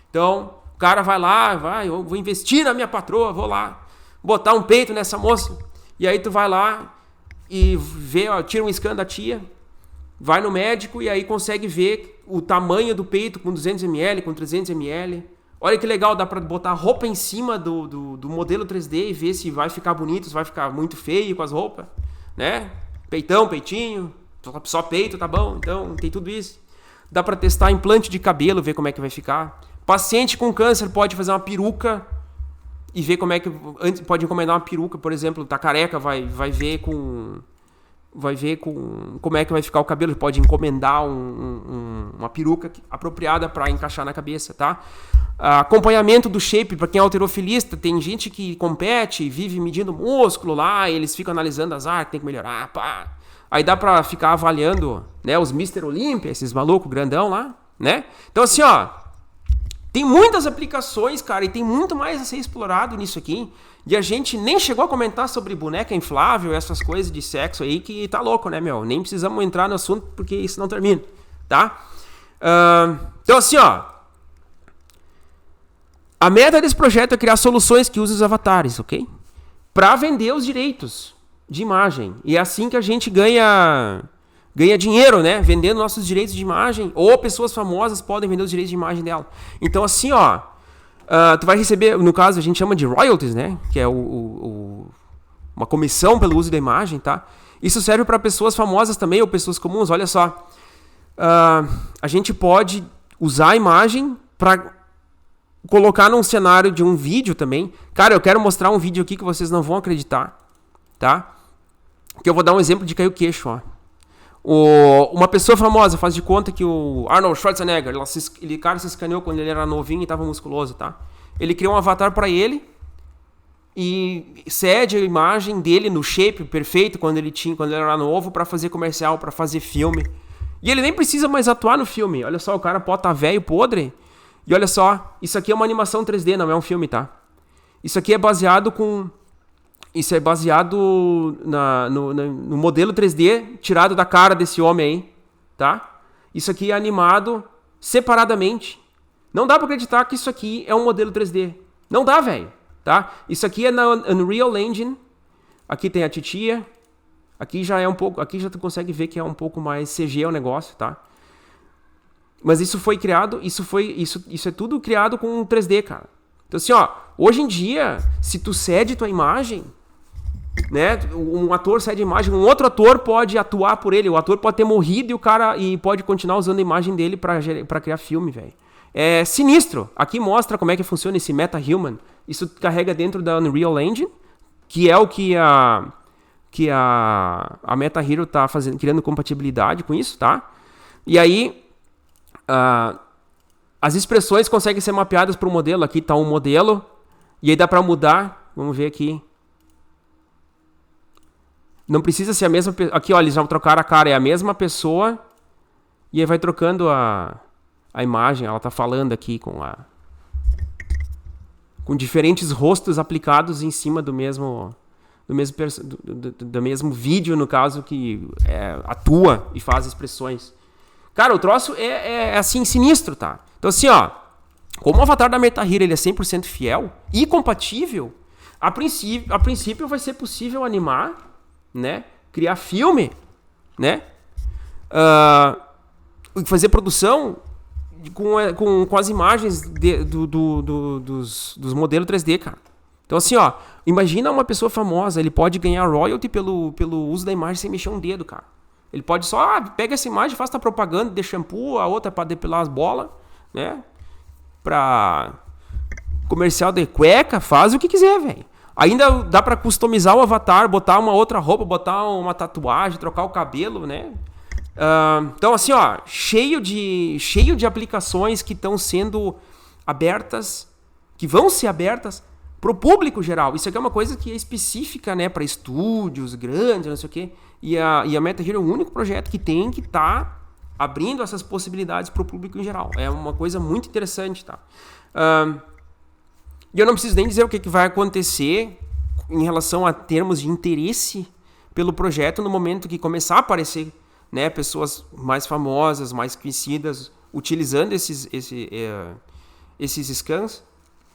Então, o cara vai lá, eu vou investir na minha patroa, vou lá botar um peito nessa moça. E aí tu vai lá e vê, ó, tira um scan da tia, vai no médico e aí consegue ver o tamanho do peito com 200 ml, com 300 ml. Olha que legal, dá pra botar roupa em cima do modelo 3D e ver se vai ficar bonito, se vai ficar muito feio com as roupas, né? Peitão, peitinho, só peito, tá bom? Então, tem tudo isso. Dá pra testar implante de cabelo, ver como é que vai ficar. Paciente com câncer pode fazer uma peruca e ver como é que... Pode encomendar uma peruca, por exemplo, tá careca, vai ver como é que vai ficar o cabelo. Pode encomendar uma peruca apropriada para encaixar na cabeça, tá? Acompanhamento do shape, para quem é halterofilista, tem gente que compete, vive medindo músculo lá, e eles ficam analisando as áreas que tem que melhorar, pá. Aí dá para ficar avaliando, né, os Mr. Olympia, esses malucos grandão lá, né? Então assim, ó, tem muitas aplicações, cara, e tem muito mais a ser explorado nisso aqui. E a gente nem chegou a comentar sobre boneca inflável, essas coisas de sexo aí, que tá louco, né, meu? Nem precisamos entrar no assunto, porque isso não termina, tá? Então, assim, ó. A meta desse projeto é criar soluções que usem os avatares, ok? Pra vender os direitos de imagem. E é assim que a gente ganha dinheiro, né? Vendendo nossos direitos de imagem. Ou pessoas famosas podem vender os direitos de imagem dela. Então, assim, ó. Tu vai receber, no caso, a gente chama de royalties, né? Que é uma comissão pelo uso da imagem, tá? Isso serve para pessoas famosas também, ou pessoas comuns. Olha só. A gente pode usar a imagem para colocar num cenário de um vídeo também. Cara, eu quero mostrar um vídeo aqui que vocês não vão acreditar, tá? Que eu vou dar um exemplo de cair o queixo, ó. Uma pessoa famosa, faz de conta que o Arnold Schwarzenegger, cara se escaneou quando ele era novinho e estava musculoso, tá? Ele criou um avatar para ele e cede a imagem dele no shape perfeito quando ele era novo para fazer comercial, para fazer filme. E ele nem precisa mais atuar no filme. Olha só, o cara pode estar velho, podre. E olha só, isso aqui é uma animação 3D, não é um filme, tá? Isso aqui é baseado no modelo 3D tirado da cara desse homem aí, tá? Isso aqui é animado separadamente. Não dá pra acreditar que isso aqui é um modelo 3D. Não dá, velho, tá? Isso aqui é na Unreal Engine. Aqui tem a titia. Aqui já é um pouco... Aqui já tu consegue ver que é um pouco mais CG o negócio, tá? Mas isso foi criado... Isso é tudo criado com 3D, cara. Então assim, ó... Hoje em dia, se tu cede tua imagem... Né? Um ator cede a imagem, um outro ator pode atuar por ele. O ator pode ter morrido e pode continuar usando a imagem dele pra criar filme, velho. É sinistro. Aqui mostra como é que funciona esse MetaHuman. Isso carrega dentro da Unreal Engine, que é o que a MetaHero tá fazendo, criando compatibilidade com isso, tá? E aí as expressões conseguem ser mapeadas para o modelo. Aqui tá um modelo e aí dá para mudar. Vamos ver aqui. Não precisa ser a mesma... Aqui, ó, eles já trocaram a cara. É a mesma pessoa. E aí vai trocando a imagem. Ela tá falando aqui com diferentes rostos aplicados em cima do mesmo vídeo, no caso, que atua e faz expressões. Cara, o troço é assim, sinistro, tá? Então assim, ó. Como o avatar da MetaHero ele é 100% fiel e compatível, a princípio vai ser possível animar, né? Criar filme, né? Fazer produção com as imagens dos modelos 3D, cara. Então assim, ó, imagina uma pessoa famosa, ele pode ganhar royalty pelo uso da imagem sem mexer um dedo, cara. Ele pode só, pega essa imagem, faz a propaganda de shampoo, a outra para depilar as bolas, né? Pra comercial de cueca, faz o que quiser, velho. Ainda dá pra customizar o avatar, botar uma outra roupa, botar uma tatuagem, trocar o cabelo, né? Então, assim, ó, cheio de aplicações que estão sendo abertas, que vão ser abertas pro público geral. Isso aqui é uma coisa que é específica, né, para estúdios grandes, não sei o quê. E a MetaHero é o único projeto que tá abrindo essas possibilidades pro público em geral. É uma coisa muito interessante, tá? E eu não preciso nem dizer o que vai acontecer em relação a termos de interesse pelo projeto no momento que começar a aparecer, né, pessoas mais famosas, mais conhecidas, utilizando esses scans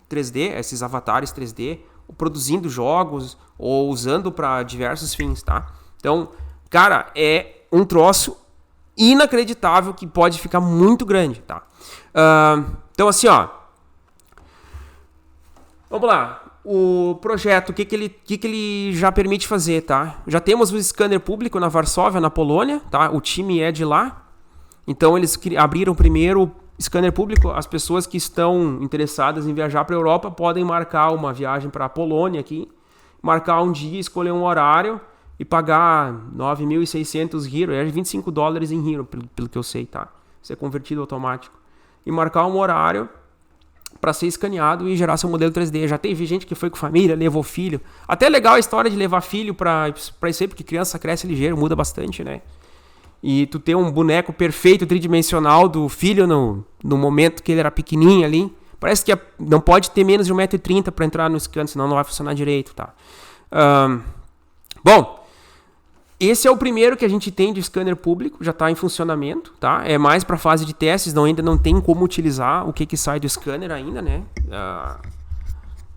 3D, esses avatares 3D, produzindo jogos ou usando para diversos fins, tá? Então, cara, é um troço inacreditável que pode ficar muito grande, tá? Então, assim, ó, vamos lá. O projeto, o que ele já permite fazer, tá? Já temos o scanner público na Varsóvia, na Polônia, tá? O time é de lá. Então, eles abriram primeiro o scanner público. As pessoas que estão interessadas em viajar para a Europa podem marcar uma viagem para a Polônia aqui, marcar um dia, escolher um horário e pagar 9.600 Hero, é $25 em Hero, pelo que eu sei, tá? Isso é convertido automático. E marcar um horário para ser escaneado e gerar seu modelo 3D. Já teve gente que foi com família, levou filho. Até legal a história de levar filho para isso aí, porque criança cresce ligeiro, muda bastante, né? E tu ter um boneco perfeito, tridimensional do filho no momento que ele era pequenininho ali. Parece que não pode ter menos de 1,30 m para entrar no scan, senão não vai funcionar direito, tá? Bom, esse é o primeiro que a gente tem de scanner público, já está em funcionamento, tá? É mais para fase de testes, ainda não tem como utilizar o que sai do scanner ainda, né?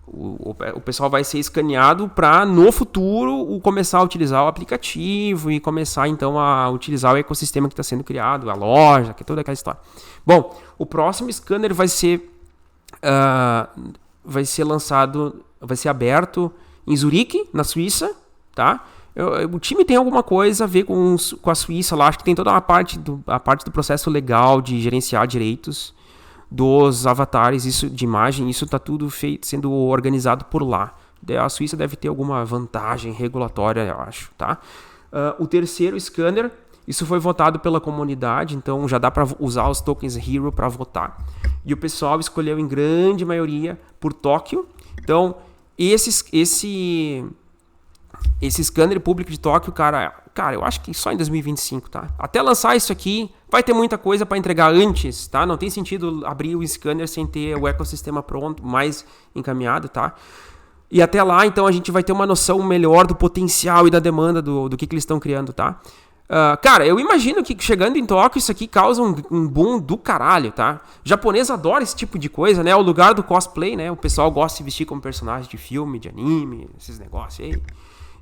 O pessoal vai ser escaneado para, no futuro, começar a utilizar o aplicativo e começar, então, a utilizar o ecossistema que está sendo criado, a loja, que é toda aquela história. Bom, o próximo scanner vai ser lançado, vai ser aberto em Zurique, na Suíça, tá? O time tem alguma coisa a ver com a Suíça lá, acho que tem toda a parte do processo legal de gerenciar direitos dos avatares, isso de imagem, isso está tudo sendo organizado por lá. A Suíça deve ter alguma vantagem regulatória, eu acho, tá? O terceiro scanner, isso foi votado pela comunidade, então já dá para usar os tokens Hero para votar. E o pessoal escolheu em grande maioria por Tóquio. Então, esse scanner público de Tóquio, cara, eu acho que só em 2025, tá? Até lançar isso aqui, vai ter muita coisa para entregar antes, tá? Não tem sentido abrir o scanner sem ter o ecossistema pronto, mais encaminhado, tá? E até lá, então, a gente vai ter uma noção melhor do potencial e da demanda do que eles estão criando, tá? Cara, eu imagino que chegando em Tóquio isso aqui causa um boom do caralho, tá? O japonês adora esse tipo de coisa, né? É o lugar do cosplay, né? O pessoal gosta de se vestir como personagem de filme, de anime, esses negócios aí.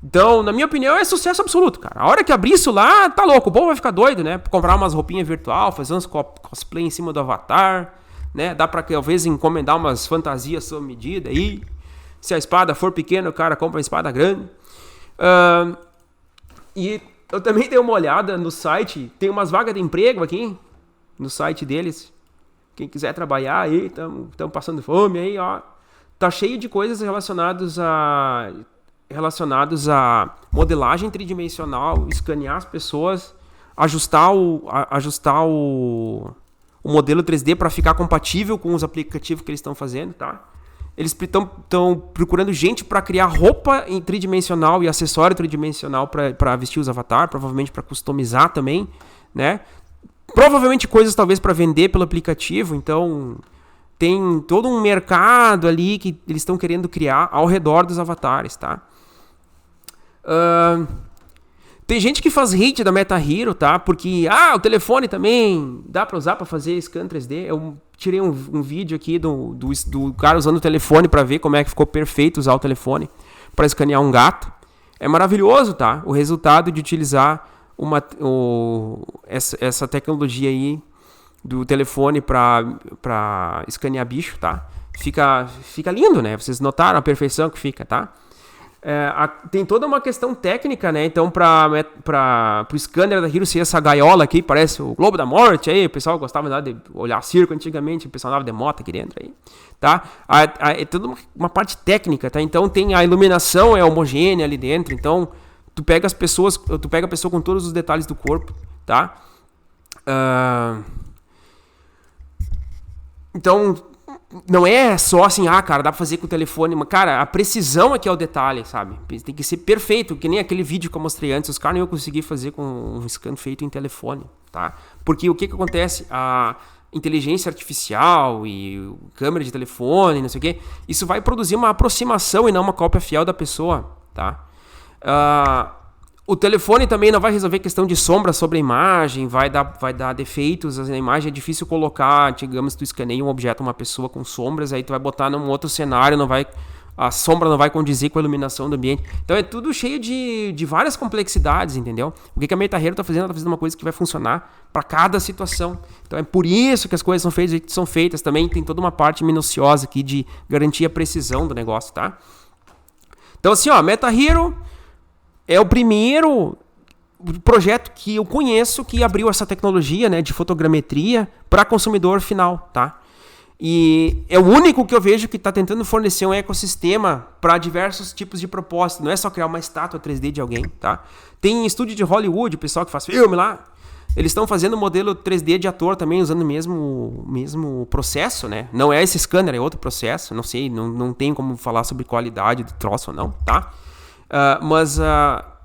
Então, na minha opinião, é sucesso absoluto, cara. A hora que abrir isso lá, tá louco. O povo vai ficar doido, né? Comprar umas roupinhas virtual, fazer uns cosplay em cima do avatar, né? Dá pra, talvez, encomendar umas fantasias sob medida aí. Se a espada for pequena, o cara compra uma espada grande. E eu também dei uma olhada no site. Tem umas vagas de emprego aqui no site deles. Quem quiser trabalhar aí, estão passando fome aí, ó. Tá cheio de coisas relacionadas a modelagem tridimensional, escanear as pessoas, ajustar o modelo 3D para ficar compatível com os aplicativos que eles estão fazendo, tá? Eles estão procurando gente para criar roupa em tridimensional e acessório tridimensional para vestir os avatares, provavelmente para customizar também, né? Provavelmente coisas talvez para vender pelo aplicativo, então tem todo um mercado ali que eles estão querendo criar ao redor dos avatares, tá? Tem gente que faz hate da MetaHero, tá? Porque, o telefone também dá pra usar pra fazer scan 3D. Eu tirei um vídeo aqui do cara usando o telefone pra ver como é que ficou perfeito usar o telefone pra escanear um gato. É maravilhoso, tá? O resultado de utilizar essa tecnologia aí do telefone pra escanear bicho, tá? Fica lindo, né? Vocês notaram a perfeição que fica, tá? Tem toda uma questão técnica, né? Então, pro scanner da Hero ser essa gaiola aqui, parece o Globo da Morte aí, o pessoal gostava de olhar circo antigamente, o pessoal andava de moto aqui dentro aí, tá? É toda uma parte técnica, tá? Então tem a iluminação é homogênea ali dentro, então tu pega a pessoa com todos os detalhes do corpo, tá? Então não é só assim, cara, dá pra fazer com o telefone. Mas, cara, a precisão aqui é o detalhe, sabe? Tem que ser perfeito, que nem aquele vídeo que eu mostrei antes. Os caras não iam conseguir fazer com um scan feito em telefone, tá? Porque o que acontece? A inteligência artificial e câmera de telefone, não sei o quê, isso vai produzir uma aproximação e não uma cópia fiel da pessoa, tá? O telefone também não vai resolver questão de sombra sobre a imagem, vai dar defeitos, a imagem é difícil colocar, digamos, tu escaneia um objeto, uma pessoa com sombras, aí tu vai botar num outro cenário, a sombra não vai condizer com a iluminação do ambiente. Então é tudo cheio de várias complexidades, entendeu? O que a MetaHero tá fazendo? Ela tá fazendo uma coisa que vai funcionar para cada situação. Então é por isso que as coisas são feitas. Também tem toda uma parte minuciosa aqui de garantir a precisão do negócio, tá? Então assim, ó, MetaHero é o primeiro projeto que eu conheço que abriu essa tecnologia, né, de fotogrametria para consumidor final, tá? E é o único que eu vejo que está tentando fornecer um ecossistema para diversos tipos de propósito. Não é só criar uma estátua 3D de alguém, tá? Tem estúdio de Hollywood, o pessoal que faz filme lá, eles estão fazendo modelo 3D de ator também, usando o mesmo processo, né? Não é esse scanner, é outro processo. Não sei, não tem como falar sobre qualidade do troço ou não, tá? Mas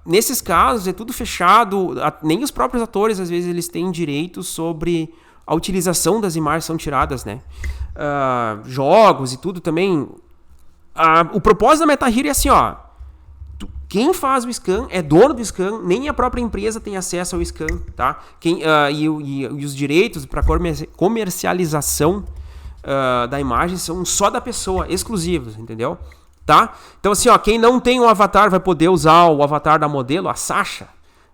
nesses casos é tudo fechado, nem os próprios atores às vezes eles têm direito sobre a utilização das imagens que são tiradas, né? Jogos e tudo também. O propósito da MetaHero é assim, ó, quem faz o scan é dono do scan, nem a própria empresa tem acesso ao scan, tá? E os direitos para comercialização da imagem são só da pessoa, exclusivos, entendeu? Tá? Então assim, ó, quem não tem um avatar vai poder usar o avatar da modelo, a Sasha,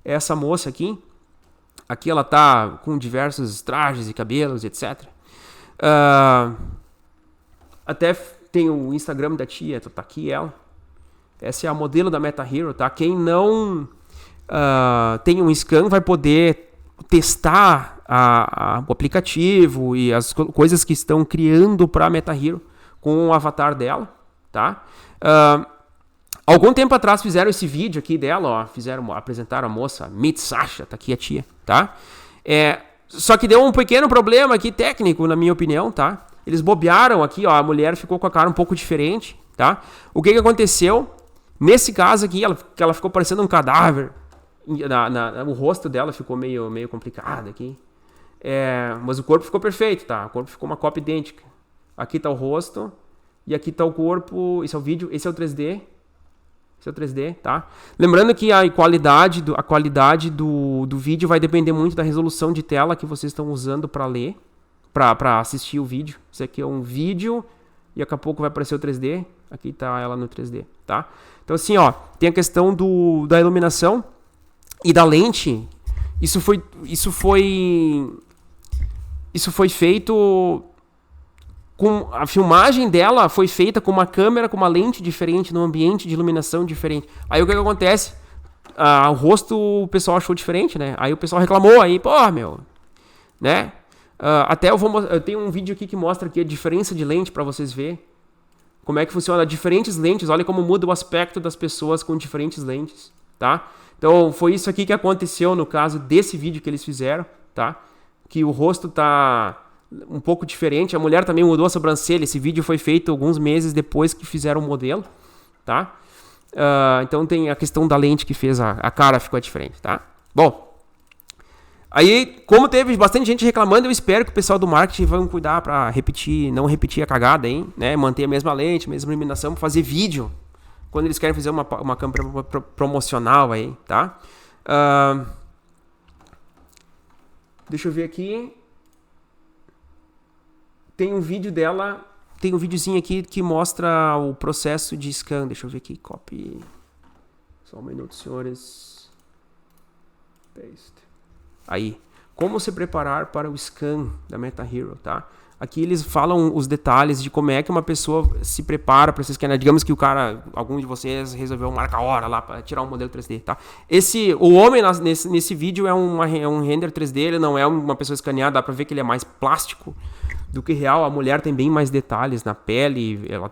essa moça aqui. Aqui ela tá com diversos trajes e cabelos, etc. Até tem o Instagram da tia, tá aqui ela. Essa é a modelo da MetaHero, tá? Quem não tem um scan vai poder testar o aplicativo e as coisas que estão criando para a MetaHero com o avatar dela, tá? Algum tempo atrás fizeram esse vídeo aqui dela, ó, apresentaram a moça, Meet Sasha, tá aqui a tia, tá? Só que deu um pequeno problema aqui técnico, na minha opinião, tá? Eles bobearam aqui, ó, a mulher ficou com a cara um pouco diferente, tá? O que aconteceu? Nesse caso aqui, ela ficou parecendo um cadáver, o rosto dela ficou meio complicado aqui, mas o corpo ficou perfeito, tá? O corpo ficou uma cópia idêntica. Aqui tá o rosto, e aqui tá o corpo, esse é o vídeo, esse é o 3D, Esse é o 3D, tá? Lembrando que a qualidade do vídeo vai depender muito da resolução de tela que vocês estão usando para ler, para assistir o vídeo. Isso aqui é um vídeo e daqui a pouco vai aparecer o 3D. Aqui tá ela no 3D, tá? Então assim, ó, tem a questão da iluminação e da lente. Isso foi feito com a filmagem dela foi feita com uma câmera com uma lente diferente, num ambiente de iluminação diferente. Aí o que acontece? O rosto o pessoal achou diferente, né? Aí o pessoal reclamou, aí, pô, meu, né? Até eu tenho um vídeo aqui que mostra aqui a diferença de lente para vocês verem como é que funciona diferentes lentes. Olha como muda o aspecto das pessoas com diferentes lentes, tá? Então foi isso aqui que aconteceu no caso desse vídeo que eles fizeram, tá? Que o rosto tá um pouco diferente. A mulher também mudou a sobrancelha. Esse vídeo foi feito alguns meses depois que fizeram o modelo, tá? Então tem a questão da lente que fez a cara ficou diferente, tá? Bom, aí como teve bastante gente reclamando, eu espero que o pessoal do marketing vão cuidar para não repetir a cagada, hein? Né? Manter a mesma lente, a mesma iluminação, para fazer vídeo quando eles querem fazer uma câmera promocional aí, tá? Deixa eu ver aqui. Tem um vídeo dela, tem um videozinho aqui que mostra o processo de scan. Deixa eu ver aqui, copy. Só um minuto, senhores. Paste. Aí, como se preparar para o scan da MetaHero, tá? Aqui eles falam os detalhes de como é que uma pessoa se prepara para se escanear. Digamos que algum de vocês resolveu marcar a hora lá para tirar um modelo 3D, tá? O homem nesse vídeo é um render 3D, ele não é uma pessoa escaneada, dá para ver que ele é mais plástico do que real. A mulher tem bem mais detalhes na pele, ela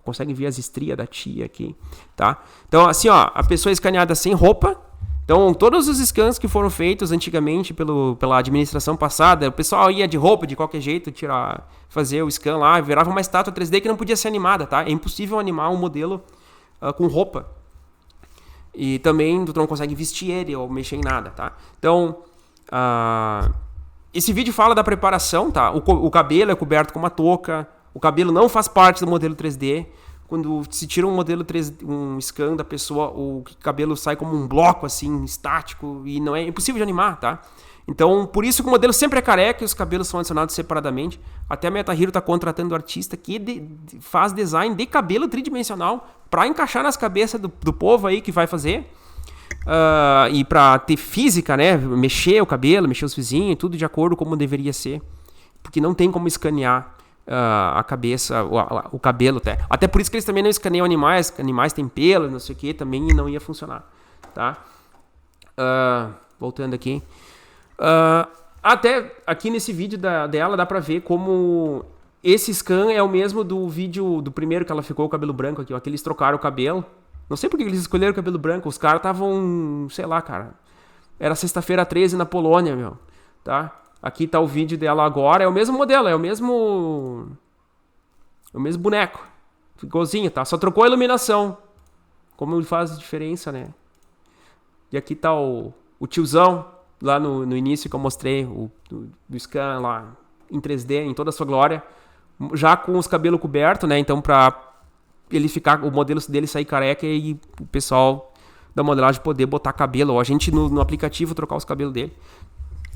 consegue ver as estrias da tia aqui, tá? Então, assim, ó, a pessoa é escaneada sem roupa. Então, todos os scans que foram feitos antigamente pela administração passada, o pessoal ia de roupa, de qualquer jeito, fazer o scan lá, virava uma estátua 3D que não podia ser animada, tá? É impossível animar um modelo com roupa. E também tu não consegue vestir ele ou mexer em nada, tá? Então, esse vídeo fala da preparação, tá? O cabelo é coberto com uma touca, o cabelo não faz parte do modelo 3D. Quando se tira um modelo 3D, um scan da pessoa, o cabelo sai como um bloco assim, estático, e não é impossível de animar, tá? Então, por isso que o modelo sempre é careca e os cabelos são adicionados separadamente. Até a MetaHero está contratando artista que faz design de cabelo tridimensional para encaixar nas cabeças do povo aí que vai fazer. E para ter física, né? Mexer o cabelo, mexer os vizinhos, tudo de acordo com como deveria ser. Porque não tem como escanear a cabeça, o cabelo até por isso que eles também não escaneiam animais têm pelo, não sei o que, também não ia funcionar, tá? Voltando aqui, até aqui nesse vídeo dela dá pra ver como esse scan é o mesmo do vídeo do primeiro que ela ficou com o cabelo branco aqui, ó, que eles trocaram o cabelo. Não sei porque eles escolheram o cabelo branco, os caras estavam, sei lá, cara, era sexta-feira 13 na Polônia, meu, tá? Aqui tá o vídeo dela agora, é o mesmo modelo, é o mesmo boneco, igualzinho, tá? Só trocou a iluminação, como faz diferença, né? E aqui tá o tiozão, lá no início que eu mostrei, do scan lá, em 3D, em toda a sua glória, já com os cabelos cobertos, né? Então pra ele o modelo dele sair careca e o pessoal da modelagem poder botar cabelo, ou a gente no aplicativo trocar os cabelos dele.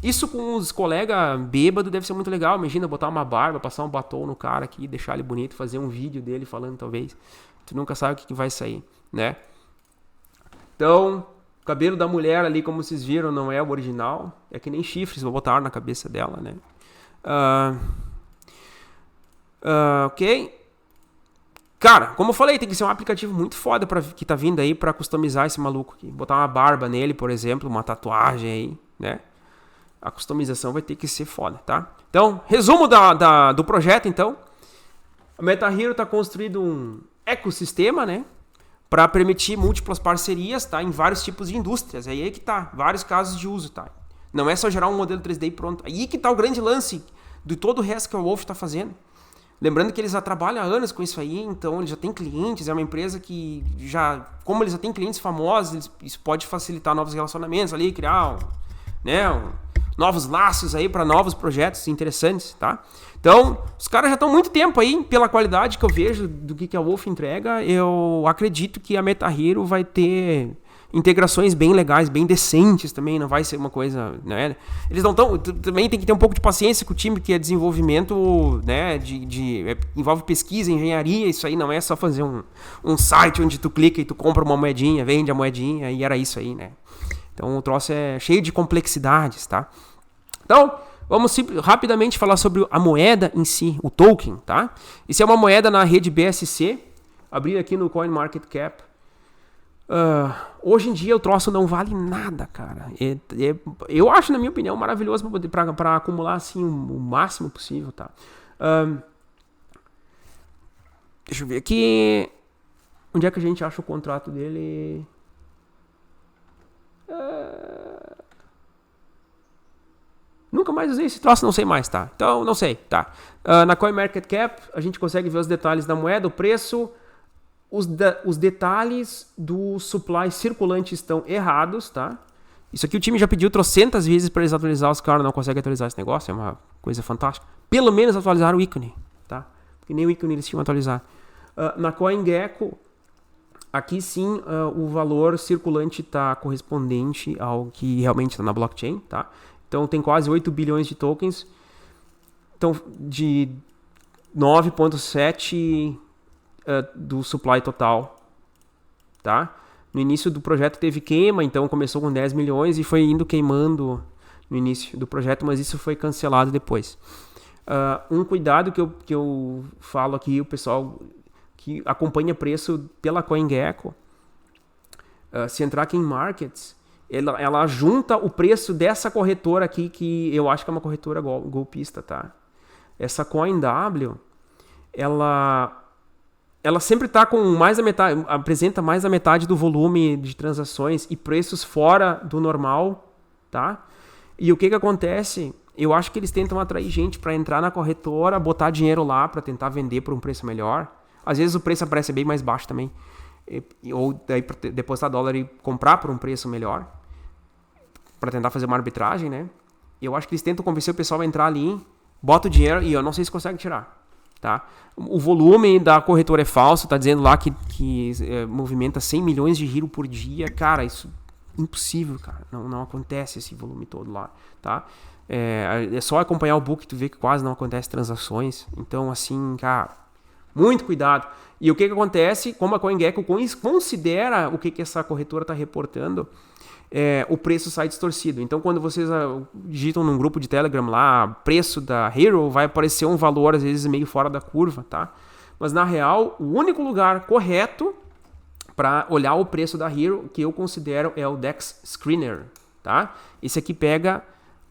Isso com os colegas bêbados deve ser muito legal. Imagina botar uma barba, passar um batom no cara aqui, deixar ele bonito, fazer um vídeo dele falando talvez. Tu nunca sabe o que vai sair, né? Então, o cabelo da mulher ali, como vocês viram, não é o original. É que nem chifres, vou botar na cabeça dela, né? Ok. Cara, como eu falei, tem que ser um aplicativo muito foda que tá vindo aí pra customizar esse maluco aqui. Botar uma barba nele, por exemplo, uma tatuagem aí, né? A customização vai ter que ser foda, tá? Então, resumo do projeto, então. A MetaHero está construindo um ecossistema, né? Para permitir múltiplas parcerias, tá? Em vários tipos de indústrias. Aí que tá. Vários casos de uso, tá? Não é só gerar um modelo 3D e pronto. Aí que tá o grande lance de todo o resto que a Wolf está fazendo. Lembrando que eles já trabalham há anos com isso aí, então eles já têm clientes, é uma empresa que como eles já têm clientes famosos, isso pode facilitar novos relacionamentos ali, criar, novos laços aí para novos projetos interessantes, tá? Então, os caras já estão muito tempo aí, pela qualidade que eu vejo do que a Wolf entrega, eu acredito que a MetaHero vai ter integrações bem legais, bem decentes também, não vai ser uma coisa, né? Eles não estão, também tem que ter um pouco de paciência com o time, que é desenvolvimento, né, envolve pesquisa, engenharia, isso aí não é só fazer um site onde tu clica e tu compra uma moedinha, vende a moedinha e era isso aí, né? Então o troço é cheio de complexidades, tá? Então, vamos rapidamente falar sobre a moeda em si, o token, tá? Isso é uma moeda na rede BSC, abri aqui no CoinMarketCap. Hoje em dia o troço não vale nada, cara. Eu acho, na minha opinião, maravilhoso para acumular assim o máximo possível, tá? Deixa eu ver aqui. Onde é que a gente acha o contrato dele? Nunca mais usei esse troço, não sei mais, tá? Então, não sei, tá? Na CoinMarketCap a gente consegue ver os detalhes da moeda, o preço. Os detalhes do supply circulante estão errados, tá? Isso aqui o time já pediu trocentas vezes para eles atualizar, os caras não conseguem atualizar esse negócio, é uma coisa fantástica. Pelo menos atualizaram o ícone, tá? Porque nem o ícone eles tinham atualizado. Na CoinGecko, aqui sim o valor circulante está correspondente ao que realmente está na blockchain, tá? Então tem quase 8 bilhões de tokens, então de 9,7 do supply total, tá? No início do projeto teve queima, então começou com 10 milhões e foi indo queimando no início do projeto, mas isso foi cancelado depois. Um cuidado que eu falo aqui, o pessoal que acompanha preço pela CoinGecko, se entrar aqui em Markets, ela junta o preço dessa corretora aqui, que eu acho que é uma corretora golpista, tá? Essa CoinW, ela sempre está com mais da metade, apresenta mais da metade do volume de transações e preços fora do normal, tá? E o que acontece? Eu acho que eles tentam atrair gente para entrar na corretora, botar dinheiro lá para tentar vender por um preço melhor. Às vezes o preço aparece bem mais baixo também. Ou daí para depositar dólar e comprar por um preço melhor, para tentar fazer uma arbitragem, né? Eu acho que eles tentam convencer o pessoal a entrar ali, bota o dinheiro e eu não sei se consegue tirar. Tá? O volume da corretora é falso, tá dizendo lá que movimenta 100 milhões de giro por dia. Cara, isso é impossível, cara. Não acontece esse volume todo lá, tá? É só acompanhar o book que tu vê que quase não acontece transações. Então, assim, cara, muito cuidado. E o que acontece, como a CoinGecko considera o que essa corretora está reportando, o preço sai distorcido. Então, quando vocês digitam num grupo de Telegram lá, preço da Hero, vai aparecer um valor, às vezes, meio fora da curva, tá? Mas, na real, o único lugar correto para olhar o preço da Hero, que eu considero, é o DEX Screener, tá? Esse aqui pega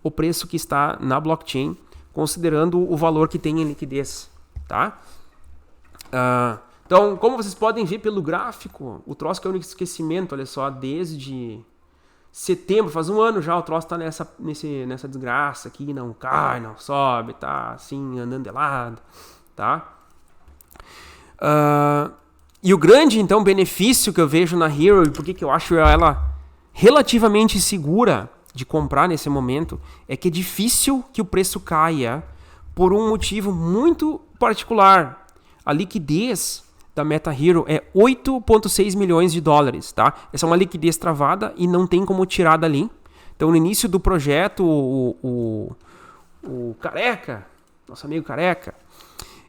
o preço que está na blockchain, considerando o valor que tem em liquidez, tá? Então, como vocês podem ver pelo gráfico, o troço caiu no esquecimento, olha só, desde setembro, faz um ano já, o troço tá nessa desgraça aqui, não cai, não sobe, tá assim, andando de lado, tá? E o grande, então, benefício que eu vejo na Hero, e por que eu acho ela relativamente segura de comprar nesse momento, é que é difícil que o preço caia por um motivo muito particular. A liquidez da MetaHero é 8,6 milhões de dólares, tá? Essa é uma liquidez travada e não tem como tirar dali. Então, no início do projeto, o Careca, nosso amigo Careca,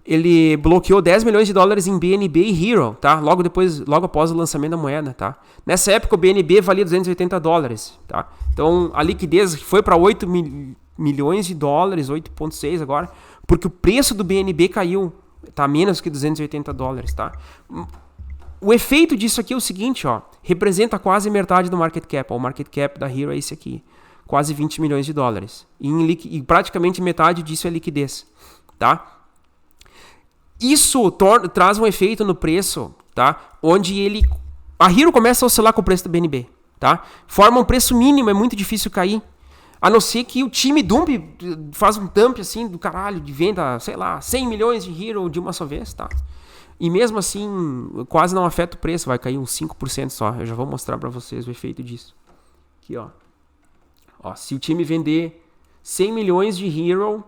ele bloqueou 10 milhões de dólares em BNB e Hero, tá? Logo após o lançamento da moeda, tá? Nessa época, o BNB valia 280 dólares, tá? Então, a liquidez foi para 8 milhões de dólares, 8,6 agora, porque o preço do BNB caiu. Tá menos que 280 dólares, tá? O efeito disso aqui é o seguinte, ó. Representa quase metade do market cap. Ó, o market cap da Hero é esse aqui. Quase 20 milhões de dólares. E praticamente metade disso é liquidez, tá? Isso traz um efeito no preço, tá? Onde a Hero começa a oscilar com o preço do BNB, tá? Forma um preço mínimo, é muito difícil cair. A não ser que o time dump faz um dump assim do caralho de venda, sei lá, 100 milhões de Hero de uma só vez, tá? E mesmo assim, quase não afeta o preço, vai cair uns 5% só. Eu já vou mostrar pra vocês o efeito disso. Aqui, ó. Se o time vender 100 milhões de Hero,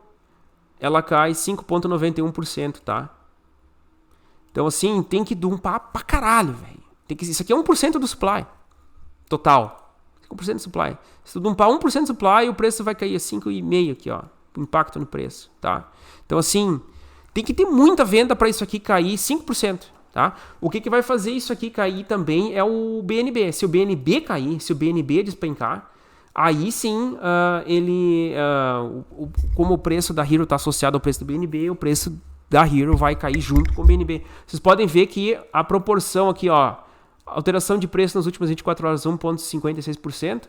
ela cai 5,91%, tá? Então, assim, tem que dumpar pra caralho, velho. Isso aqui é 1% do supply total. 1% do supply. Se tu dumpar 1% do supply, o preço vai cair a 5,5 aqui, ó. Impacto no preço, tá? Então, assim, tem que ter muita venda para isso aqui cair 5%, tá? O que vai fazer isso aqui cair também é o BNB. Se o BNB cair, se o BNB despencar, aí sim, como o preço da Hero está associado ao preço do BNB, o preço da Hero vai cair junto com o BNB. Vocês podem ver que a proporção aqui, ó, alteração de preço nas últimas 24 horas, 1,56%,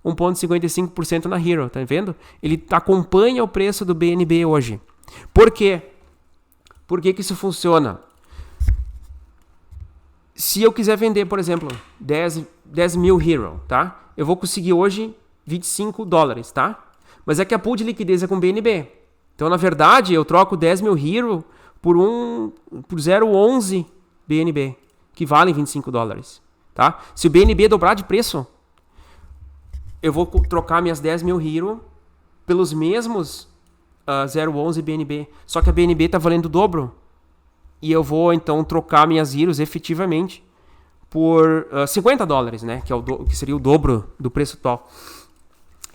1,55% na Hero, tá vendo? Ele acompanha o preço do BNB hoje. Por quê? Por que isso funciona? Se eu quiser vender, por exemplo, 10 mil Hero, tá? Eu vou conseguir hoje $25, tá? Mas é que a pool de liquidez é com BNB. Então, na verdade, eu troco 10 mil Hero por 0,11 BNB, que valem $25, tá? Se o BNB dobrar de preço, eu vou trocar minhas 10 mil Hero pelos mesmos 0,11 BNB. Só que a BNB está valendo o dobro. E eu vou, então, trocar minhas Heroes efetivamente por $50, né? Que seria o dobro do preço atual.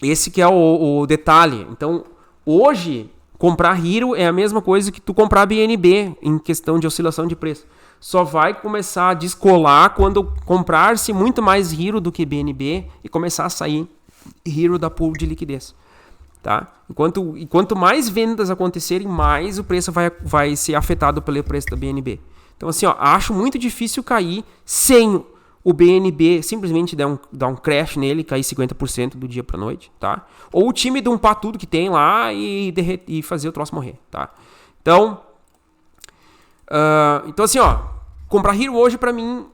Esse que é o detalhe. Então, hoje, comprar Hero é a mesma coisa que tu comprar BNB em questão de oscilação de preço. Só vai começar a descolar quando comprar-se muito mais Hero do que BNB e começar a sair Hero da pool de liquidez. Tá? E quanto mais vendas acontecerem, mais o preço vai ser afetado pelo preço da BNB. Então, assim, ó, acho muito difícil cair sem o BNB simplesmente dar um crash nele, cair 50% do dia para noite, tá? Ou o time dumpar tudo que tem lá e fazer o troço morrer, tá? Então, assim, ó, comprar Hero hoje para mim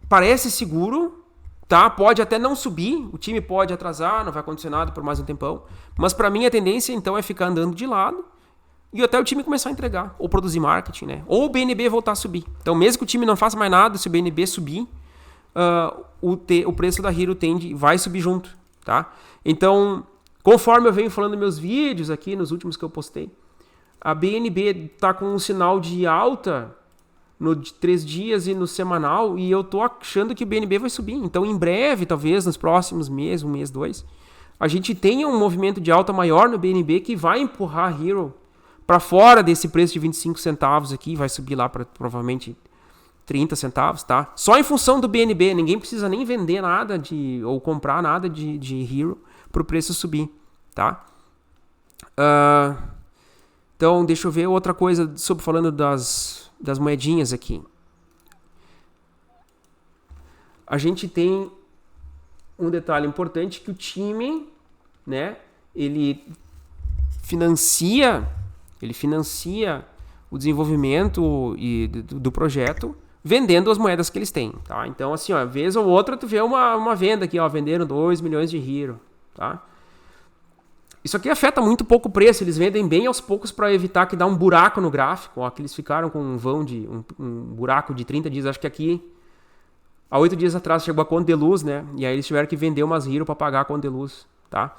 parece seguro, tá? Pode até não subir, o time pode atrasar, não vai acontecer nada por mais um tempão, mas para mim a tendência então é ficar andando de lado e até o time começar a entregar, ou produzir marketing, né? Ou o BNB voltar a subir. Então, mesmo que o time não faça mais nada, se o BNB subir, o preço da Hero vai subir junto, tá? Então, conforme eu venho falando nos meus vídeos aqui, nos últimos que eu postei, a BNB tá com um sinal de alta de 3 dias e no semanal, e eu tô achando que o BNB vai subir. Então, em breve, talvez nos próximos meses, 1 mês, 2, a gente tenha um movimento de alta maior no BNB que vai empurrar a Hero para fora desse preço de 25 centavos aqui, vai subir lá para provavelmente 30 centavos, tá? Só em função do BNB, ninguém precisa nem vender nada ou comprar nada de Hero para o preço subir, tá? Então, deixa eu ver outra coisa falando das moedinhas aqui. A gente tem um detalhe importante que o time, né, ele financia o desenvolvimento do projeto vendendo as moedas que eles têm, tá? Então, assim, ó, vez ou outra tu vê uma venda aqui, ó, venderam 2 milhões de Hero, tá? Isso aqui afeta muito pouco o preço, eles vendem bem aos poucos para evitar que dá um buraco no gráfico, ó, que eles ficaram com um buraco de 30 dias, acho que aqui, há 8 dias atrás chegou a conta de luz, né? E aí eles tiveram que vender umas Hero para pagar a conta de luz, tá?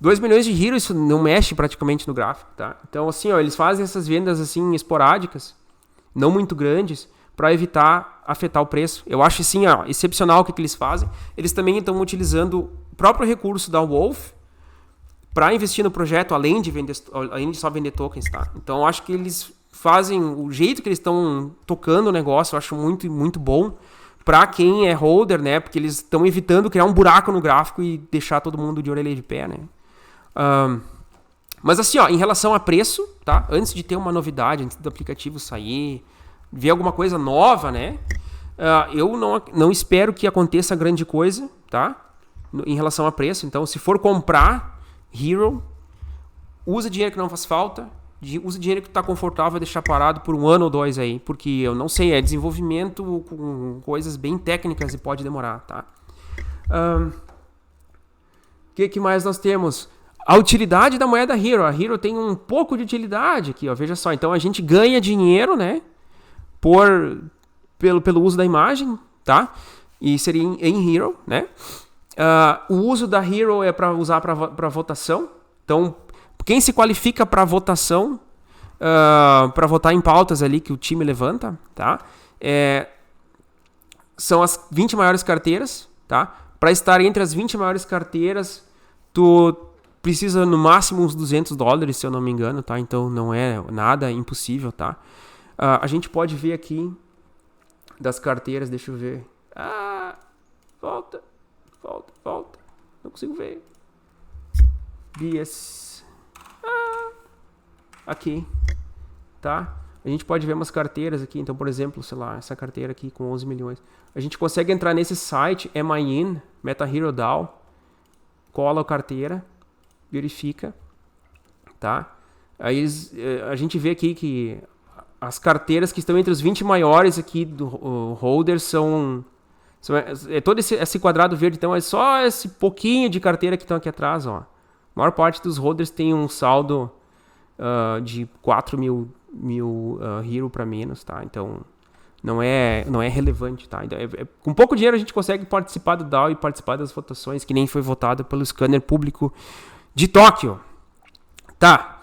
2 milhões de Hero, isso não mexe praticamente no gráfico, tá? Então, assim, ó, eles fazem essas vendas, assim, esporádicas, não muito grandes, para evitar afetar o preço. Eu acho, assim, ó, excepcional o que eles fazem. Eles também estão utilizando o próprio recurso da Wolf para investir no projeto, além de só vender tokens, tá? Então, eu acho que eles fazem, o jeito que eles estão tocando o negócio, eu acho muito, muito bom para quem é holder, né? Porque eles estão evitando criar um buraco no gráfico e deixar todo mundo de orelha de pé, né? Mas assim, ó, em relação a preço, tá? Antes de ter uma novidade, antes do aplicativo sair, ver alguma coisa nova, né? Eu não espero que aconteça grande coisa, tá? Em relação a preço. Então, se for comprar Hero, usa dinheiro que não faz falta, usa dinheiro que tá confortável, vai deixar parado por 1 ano ou 2 aí, porque eu não sei, é desenvolvimento com coisas bem técnicas e pode demorar, tá? O que mais nós temos? A utilidade da moeda Hero. A Hero tem um pouco de utilidade aqui, ó. Veja só. Então a gente ganha dinheiro, né? Pelo uso da imagem, tá? E seria em Hero, né? O uso da Hero é para usar para votação. Então, quem se qualifica para votação, para votar em pautas ali que o time levanta, tá? São as 20 maiores carteiras, tá? Para estar entre as 20 maiores carteiras, tu precisa no máximo uns $200, se eu não me engano, tá? Então não é nada impossível, tá? A gente pode ver aqui das carteiras, deixa eu ver. Volta. Não consigo ver. BS. Aqui, tá? A gente pode ver umas carteiras aqui. Então, por exemplo, sei lá, essa carteira aqui com 11 milhões. A gente consegue entrar nesse site, MIN, MetaHero DAO, cola a carteira, verifica, tá? Aí a gente vê aqui que as carteiras que estão entre os 20 maiores aqui do holders são todo esse quadrado verde, então é só esse pouquinho de carteira que estão aqui atrás, ó. A maior parte dos holders tem um saldo de 4 mil Hero para menos, tá? Então não é relevante, tá? Então, com pouco dinheiro a gente consegue participar do DAO e participar das votações, que nem foi votado pelo scanner público de Tóquio. Tá.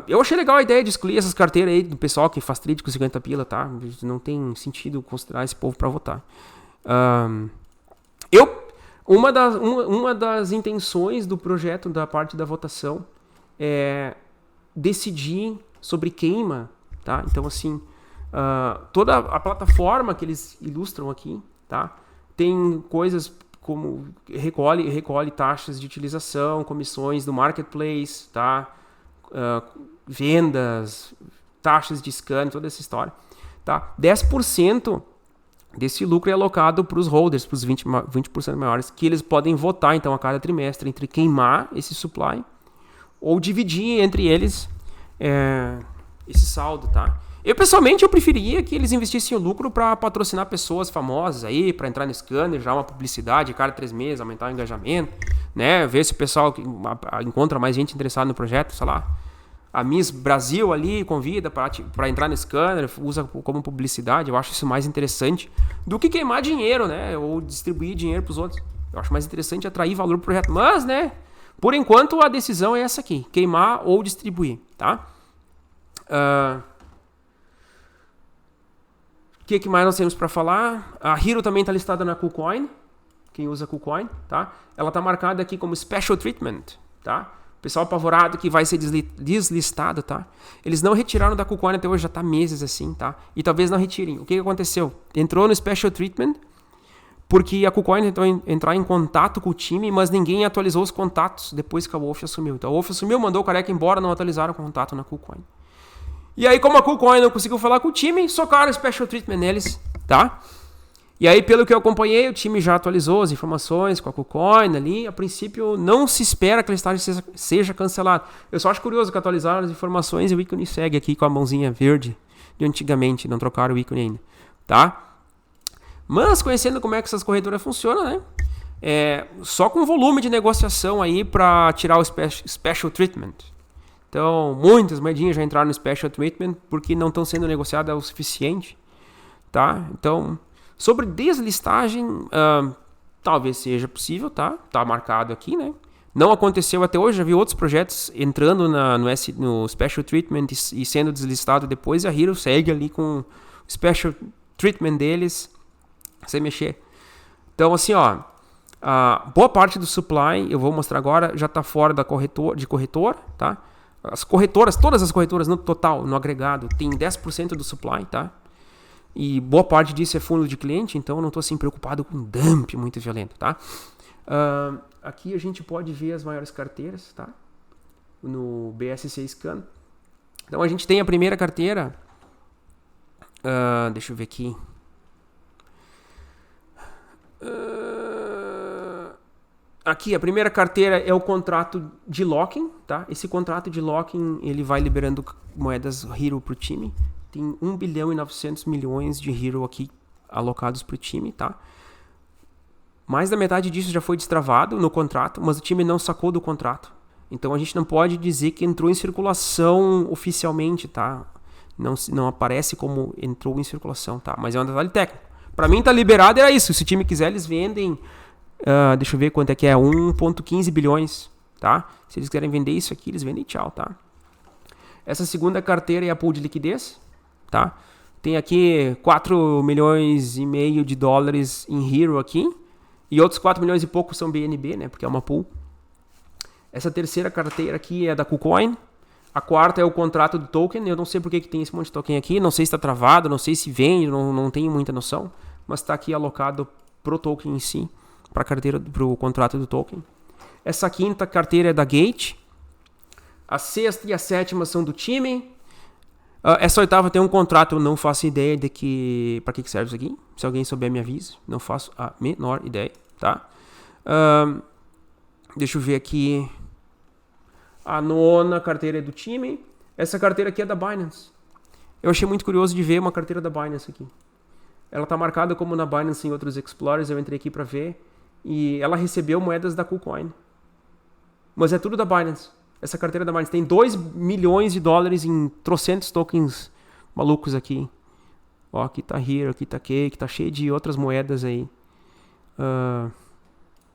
Eu achei legal a ideia de excluir essas carteiras aí do pessoal que faz trade com 50 pila, tá? Não tem sentido considerar esse povo para votar. Uma das intenções do projeto da parte da votação é decidir sobre queima, tá? Então, assim, toda a plataforma que eles ilustram aqui, tá? Tem coisas como recolhe taxas de utilização, comissões do marketplace, tá? Vendas, taxas de scan, toda essa história, tá? 10% desse lucro é alocado para os holders, para os 20% maiores, que eles podem votar, então, a cada trimestre, entre queimar esse supply ou dividir entre eles esse saldo, tá? Pessoalmente, eu preferia que eles investissem o lucro para patrocinar pessoas famosas aí, para entrar no scanner, já uma publicidade a cada 3 meses, aumentar o engajamento, né? Ver se o pessoal encontra mais gente interessada no projeto, sei lá. A Miss Brasil ali convida para entrar no scanner, usa como publicidade. Eu acho isso mais interessante do que queimar dinheiro, né? Ou distribuir dinheiro para os outros. Eu acho mais interessante atrair valor pro projeto. Mas, né? Por enquanto, a decisão é essa aqui. Queimar ou distribuir, tá? O que mais nós temos para falar? A Hero também está listada na KuCoin. Quem usa KuCoin, tá? Ela está marcada aqui como Special Treatment, tá? O pessoal apavorado que vai ser deslistado, tá? Eles não retiraram da KuCoin até hoje, já tá meses assim, tá? E talvez não retirem. O que aconteceu? Entrou no Special Treatment porque a KuCoin tentou entrar em contato com o time, mas ninguém atualizou os contatos depois que a Wolf assumiu. Então a Wolf assumiu, mandou o careca embora, não atualizaram o contato na KuCoin. E aí, como a KuCoin não conseguiu falar com o time, socaram o Special Treatment neles, tá? E aí, pelo que eu acompanhei, o time já atualizou as informações com a KuCoin ali. A princípio, não se espera que a listagem seja cancelada. Eu só acho curioso que atualizaram as informações e o ícone segue aqui com a mãozinha verde de antigamente, não trocaram o ícone ainda, tá? Mas, conhecendo como é que essas corretoras funcionam, né? Só com volume de negociação aí para tirar o Special Treatment. Então, muitas moedinhas já entraram no Special Treatment porque não estão sendo negociadas o suficiente, tá? Então, sobre deslistagem, talvez seja possível, tá? Tá marcado aqui, né? Não aconteceu até hoje, já vi outros projetos entrando no Special Treatment e sendo deslistado depois, e a Hero segue ali com o Special Treatment deles sem mexer. Então, assim, ó, boa parte do supply, eu vou mostrar agora, já está fora de corretor, tá? As corretoras, todas as corretoras no total, no agregado, tem 10% do supply, tá? E boa parte disso é fundo de cliente, então eu não estou assim preocupado com dump muito violento, tá? Aqui a gente pode ver as maiores carteiras, tá? No BSC Scan. Então a gente tem a primeira carteira. Deixa eu ver aqui. Aqui a primeira carteira é o contrato de locking, tá? Esse contrato de locking ele vai liberando moedas Hero para o time. Tem 1 bilhão e 900 milhões de Hero aqui alocados para o time, tá? Mais da metade disso já foi destravado no contrato, mas o time não sacou do contrato. Então a gente não pode dizer que entrou em circulação oficialmente, tá? Não aparece como entrou em circulação, tá? Mas é um detalhe técnico. Para mim tá liberado, era isso. Se o time quiser, eles vendem Deixa eu ver quanto é que é. 1,15 bilhões, tá? Se eles quiserem vender isso aqui, eles vendem tchau, tá? Essa segunda carteira é a pool de liquidez, tá? Tem aqui 4 milhões e meio de dólares em Hero aqui. E outros 4 milhões e pouco são BNB, né? Porque é uma pool. Essa terceira carteira aqui é da KuCoin. A quarta é o contrato do token. Eu não sei porque que tem esse monte de token aqui. Não sei se está travado, não sei se vende, não tenho muita noção. Mas está aqui alocado pro token em si, para o contrato do token. Essa quinta carteira é da Gate. A sexta e a sétima são do time. Essa oitava tem um contrato, eu não faço ideia de para que serve isso aqui. Se alguém souber, me avise. Não faço a menor ideia, tá? Deixa eu ver aqui. A nona carteira é do time. Essa carteira aqui é da Binance. Eu achei muito curioso de ver uma carteira da Binance aqui. Ela está marcada como na Binance em outros Explorers. Eu entrei aqui para ver. E ela recebeu moedas da KuCoin. Mas é tudo da Binance. Essa carteira da Binance tem 2 milhões de dólares em trocentos tokens malucos aqui. Ó, aqui tá Hero, aqui tá Cake, tá cheio de outras moedas aí.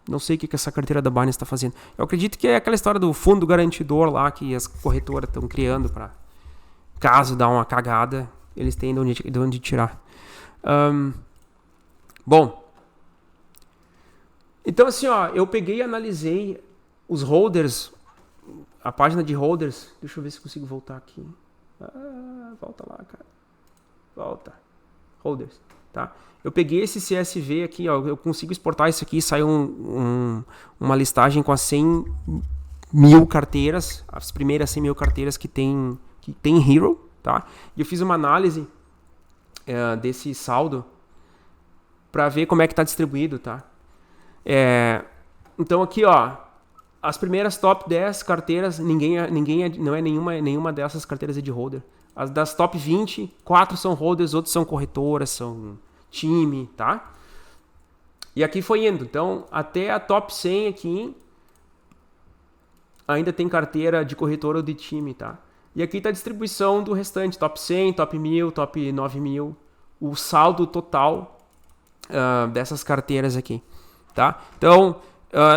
Não sei o que essa carteira da Binance está fazendo. Eu acredito que é aquela história do fundo garantidor lá que as corretoras estão criando para caso dá uma cagada, eles têm de onde tirar. Bom, então assim, ó, eu peguei e analisei os holders, a página de holders. Deixa eu ver se consigo voltar aqui. Volta lá, cara. Volta. Holders, tá? Eu peguei esse CSV aqui, ó, eu consigo exportar isso aqui, saiu uma listagem com as 100 mil carteiras, as primeiras 100 mil carteiras que tem Hero, tá? E eu fiz uma análise desse saldo para ver como é que está distribuído, tá? Então aqui, ó, as primeiras top 10 carteiras, não é nenhuma dessas carteiras é de holder. As das top 20, 4 são holders, outros são corretoras, são time, tá? E aqui foi indo. Então, até a top 100 aqui ainda tem carteira de corretora ou de time, tá? E aqui tá a distribuição do restante, top 100, top 1000, top 9000, o saldo total dessas carteiras aqui, tá? Então,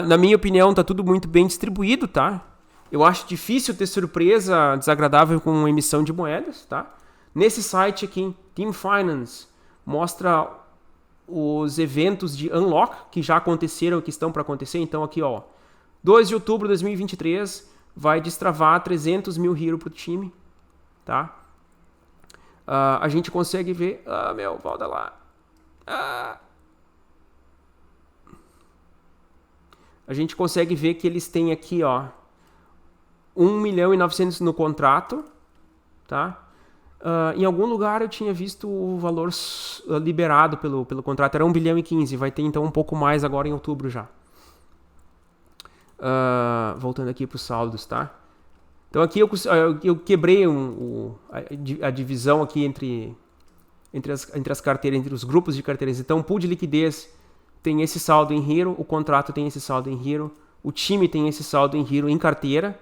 na minha opinião, tá tudo muito bem distribuído, tá? Eu acho difícil ter surpresa desagradável com emissão de moedas, tá? Nesse site aqui, Team Finance, mostra os eventos de unlock que já aconteceram, que estão para acontecer. Então aqui, ó, 2 de outubro de 2023 vai destravar 300 mil Hero pro time, tá? A gente consegue ver... volta lá. A gente consegue ver que eles têm aqui, ó, 1 milhão e 900 no contrato, tá? Em algum lugar eu tinha visto o valor liberado pelo contrato, era 1 bilhão e 15, vai ter então um pouco mais agora em outubro já. Voltando aqui para os saldos, tá? Então aqui eu quebrei a divisão aqui entre as carteiras, entre os grupos de carteiras. Então o pool de liquidez tem esse saldo em Hero, o contrato tem esse saldo em Hero, o time tem esse saldo em Hero em carteira.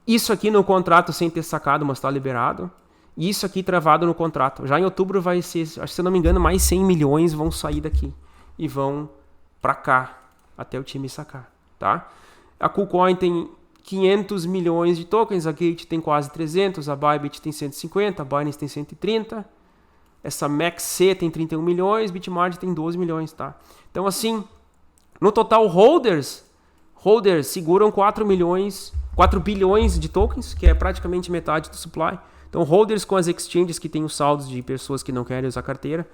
Isso aqui no contrato sem ter sacado, mas está liberado. E isso aqui travado no contrato. Já em outubro vai ser, acho que se eu não me engano, mais 100 milhões vão sair daqui. E vão para cá, até o time sacar, tá? A KuCoin tem 500 milhões de tokens, a Gate tem quase 300, a Bybit tem 150, a Binance tem 130. Essa MaxC tem 31 milhões, Bitmart tem 12 milhões, tá? Então assim, no total holders seguram 4 bilhões de tokens, que é praticamente metade do supply. Então, holders com as exchanges que tem os saldos de pessoas que não querem usar carteira,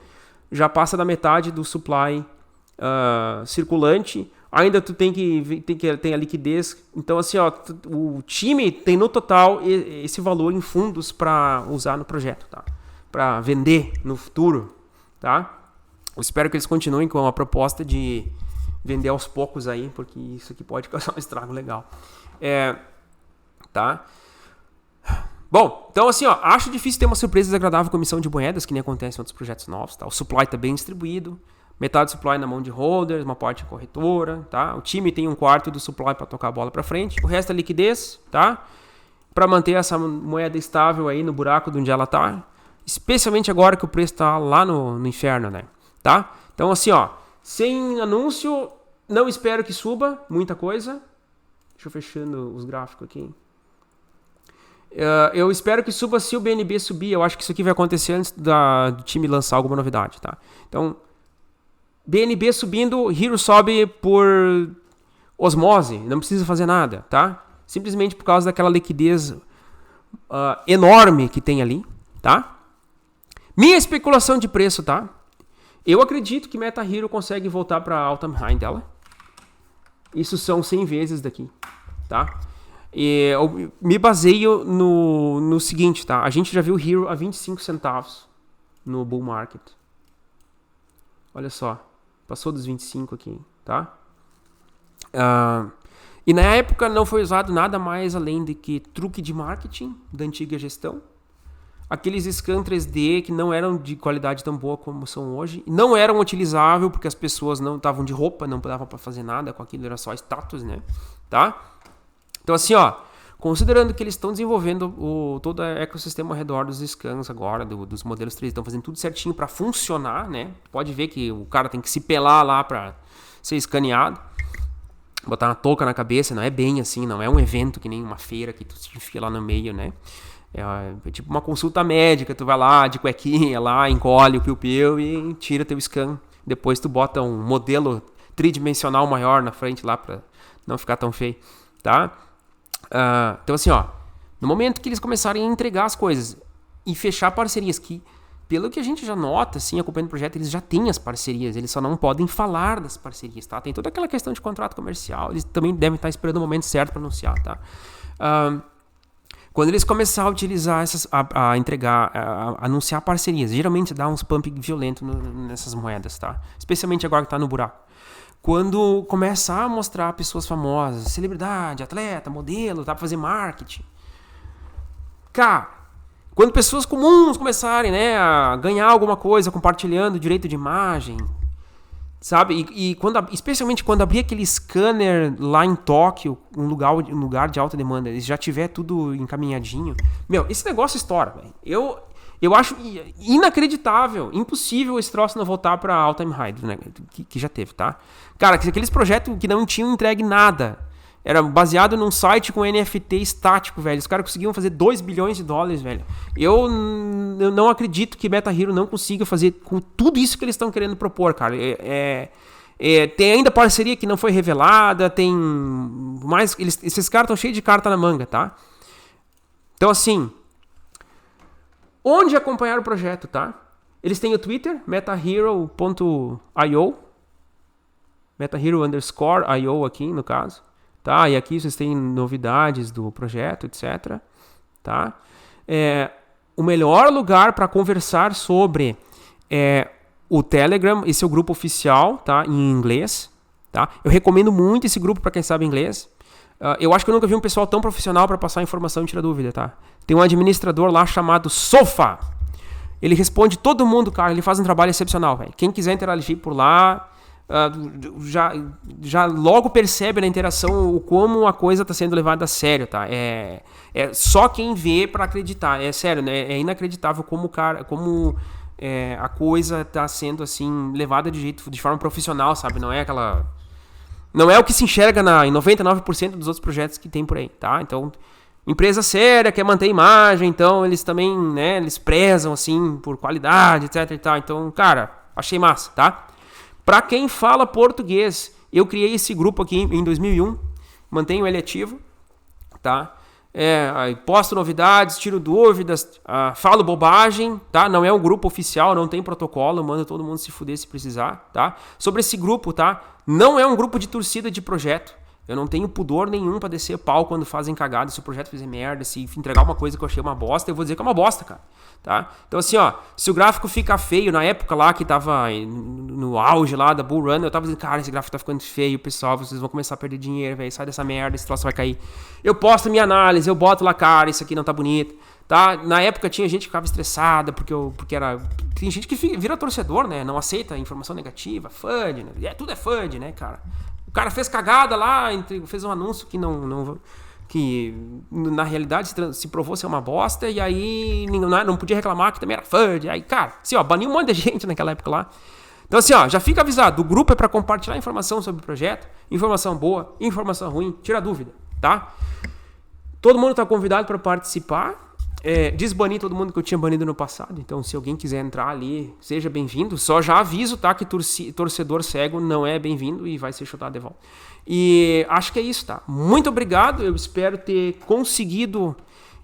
já passa da metade do supply circulante. Ainda tu tem que ter a liquidez. Então, assim, ó, o time tem no total esse valor em fundos para usar no projeto, tá? Para vender no futuro, tá? Eu espero que eles continuem com a proposta de vender aos poucos aí, porque isso aqui pode causar um estrago legal. Tá? Bom, então assim, ó, acho difícil ter uma surpresa desagradável com emissão de moedas, que nem acontece em outros projetos novos, tá? O supply está bem distribuído, metade do supply na mão de holders, uma parte corretora, tá? O time tem 1/4 do supply para tocar a bola para frente, o resto é liquidez, tá? Para manter essa moeda estável aí no buraco de onde ela tá, especialmente agora que o preço tá lá no inferno, né? Tá? Então assim, ó, sem anúncio, Não espero que suba muita coisa. Deixa eu fechando os gráficos aqui. Eu espero que suba se o BNB subir. Eu acho que isso aqui vai acontecer antes do time lançar alguma novidade, tá? Então, BNB subindo, Hero sobe por osmose. Não precisa fazer nada, tá? Simplesmente por causa daquela liquidez enorme que tem ali, tá? Minha especulação de preço, tá? Eu acredito que Meta Hero consegue voltar para a all-time high dela. Isso são 100 vezes daqui, tá? E eu me baseio no seguinte, tá? A gente já viu Hero a 25 centavos no bull market. Olha só, passou dos 25 aqui, tá? E na época não foi usado nada mais além de que truque de marketing da antiga gestão. Aqueles scan 3D que não eram de qualidade tão boa como são hoje. Não eram utilizáveis porque as pessoas não estavam de roupa, não davam para fazer nada com aquilo, era só status, né? Tá? Então assim, ó, considerando que eles estão desenvolvendo todo o ecossistema ao redor dos scans agora, dos modelos 3D, estão fazendo tudo certinho para funcionar, né? Pode ver que o cara tem que se pelar lá para ser escaneado. Botar uma touca na cabeça, não é bem assim, não é um evento que nem uma feira que tu se enfia lá no meio, né? É tipo uma consulta médica, tu vai lá de cuequinha, lá encolhe o piu-piu e tira teu scan. Depois tu bota um modelo tridimensional maior na frente lá pra não ficar tão feio, tá? Então assim, ó, no momento que eles começarem a entregar as coisas e fechar parcerias, que pelo que a gente já nota, assim, acompanhando o projeto, eles já têm as parcerias, eles só não podem falar das parcerias, tá? Tem toda aquela questão de contrato comercial, eles também devem estar esperando o momento certo para anunciar, tá? Quando eles começarem a utilizar a entregar, a anunciar parcerias, geralmente dá uns pump violento nessas moedas, tá? Especialmente agora que tá no buraco. Quando começar a mostrar pessoas famosas, celebridade, atleta, modelo, tá? Pra fazer marketing. Cara, quando pessoas comuns começarem, né, a ganhar alguma coisa compartilhando direito de imagem, sabe? E especialmente quando abrir aquele scanner lá em Tóquio, um lugar de alta demanda, eles já tiver tudo encaminhadinho. Meu, esse negócio estoura, velho. Eu acho inacreditável, impossível esse troço não voltar pra all-time high, né, que já teve, tá? Cara, aqueles projetos que não tinham entregue nada, era baseado num site com NFT estático, velho. Os caras conseguiam fazer 2 bilhões de dólares, velho. Eu não acredito que Meta Hero não consiga fazer com tudo isso que eles estão querendo propor, cara. Tem ainda parceria que não foi revelada, tem mais... Esses caras estão cheios de carta na manga, tá? Então, assim... Onde acompanhar o projeto, tá? Eles têm o Twitter, metahero.io, metahero_io aqui, no caso. Tá? E aqui vocês têm novidades do projeto, etc. Tá? O melhor lugar para conversar sobre o Telegram, esse é o grupo oficial, tá? Em inglês. Tá? Eu recomendo muito esse grupo para quem sabe inglês. Eu acho que eu nunca vi um pessoal tão profissional para passar informação e tirar dúvida, tá? Tem um administrador lá chamado Sofa. Ele responde todo mundo, cara. Ele faz um trabalho excepcional, velho. Quem quiser interagir por lá, já logo percebe na interação o como a coisa está sendo levada a sério, tá? É só quem vê para acreditar. É sério, né? É inacreditável como a coisa está sendo assim levada de forma profissional, sabe? Não é aquela... Não é o que se enxerga em 99% dos outros projetos que tem por aí, tá? Então, empresa séria, quer manter a imagem, então eles também, né, eles prezam, assim, por qualidade, etc e tal. Então, cara, achei massa, tá? Pra quem fala português, eu criei esse grupo aqui em 2001, mantenho ele ativo, tá? Posto novidades, tiro dúvidas, falo bobagem, tá? Não é um grupo oficial, não tem protocolo, mando todo mundo se fuder se precisar, tá? Sobre esse grupo, tá? Não é um grupo de torcida de projeto. Eu não tenho pudor nenhum pra descer pau quando fazem cagada, se o projeto fizer merda, se entregar uma coisa que eu achei uma bosta, eu vou dizer que é uma bosta, cara. Tá? Então assim, ó, se o gráfico fica feio, na época lá que tava no auge lá da Bull Run, eu tava dizendo, cara, esse gráfico tá ficando feio, pessoal, vocês vão começar a perder dinheiro, velho, sai dessa merda, esse troço vai cair. Eu posto minha análise, eu boto lá, cara, isso aqui não tá bonito, tá? Na época tinha gente que ficava estressada, porque era... Tem gente que vira torcedor, né, não aceita informação negativa, FUD, né? Tudo é FUD, né, cara? O cara fez cagada lá, fez um anúncio que que na realidade se provou ser uma bosta, e aí não podia reclamar que também era FUD. Aí, cara, assim, ó, baniu um monte de gente naquela época lá. Então assim, ó, já fica avisado, o grupo é para compartilhar informação sobre o projeto, informação boa, informação ruim, tira dúvida, tá? Todo mundo tá convidado para participar. Desbanir todo mundo que eu tinha banido no passado. Então, se alguém quiser entrar ali, seja bem-vindo. Só já aviso, tá? Que torcedor cego não é bem-vindo e vai ser chutado de volta. E acho que é isso, tá? Muito obrigado. Eu espero ter conseguido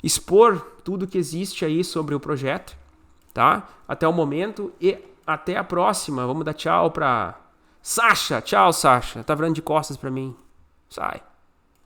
expor tudo que existe aí sobre o projeto, tá? Até o momento e até a próxima. Vamos dar tchau pra Sasha. Tchau, Sasha. Tá virando de costas pra mim. Sai.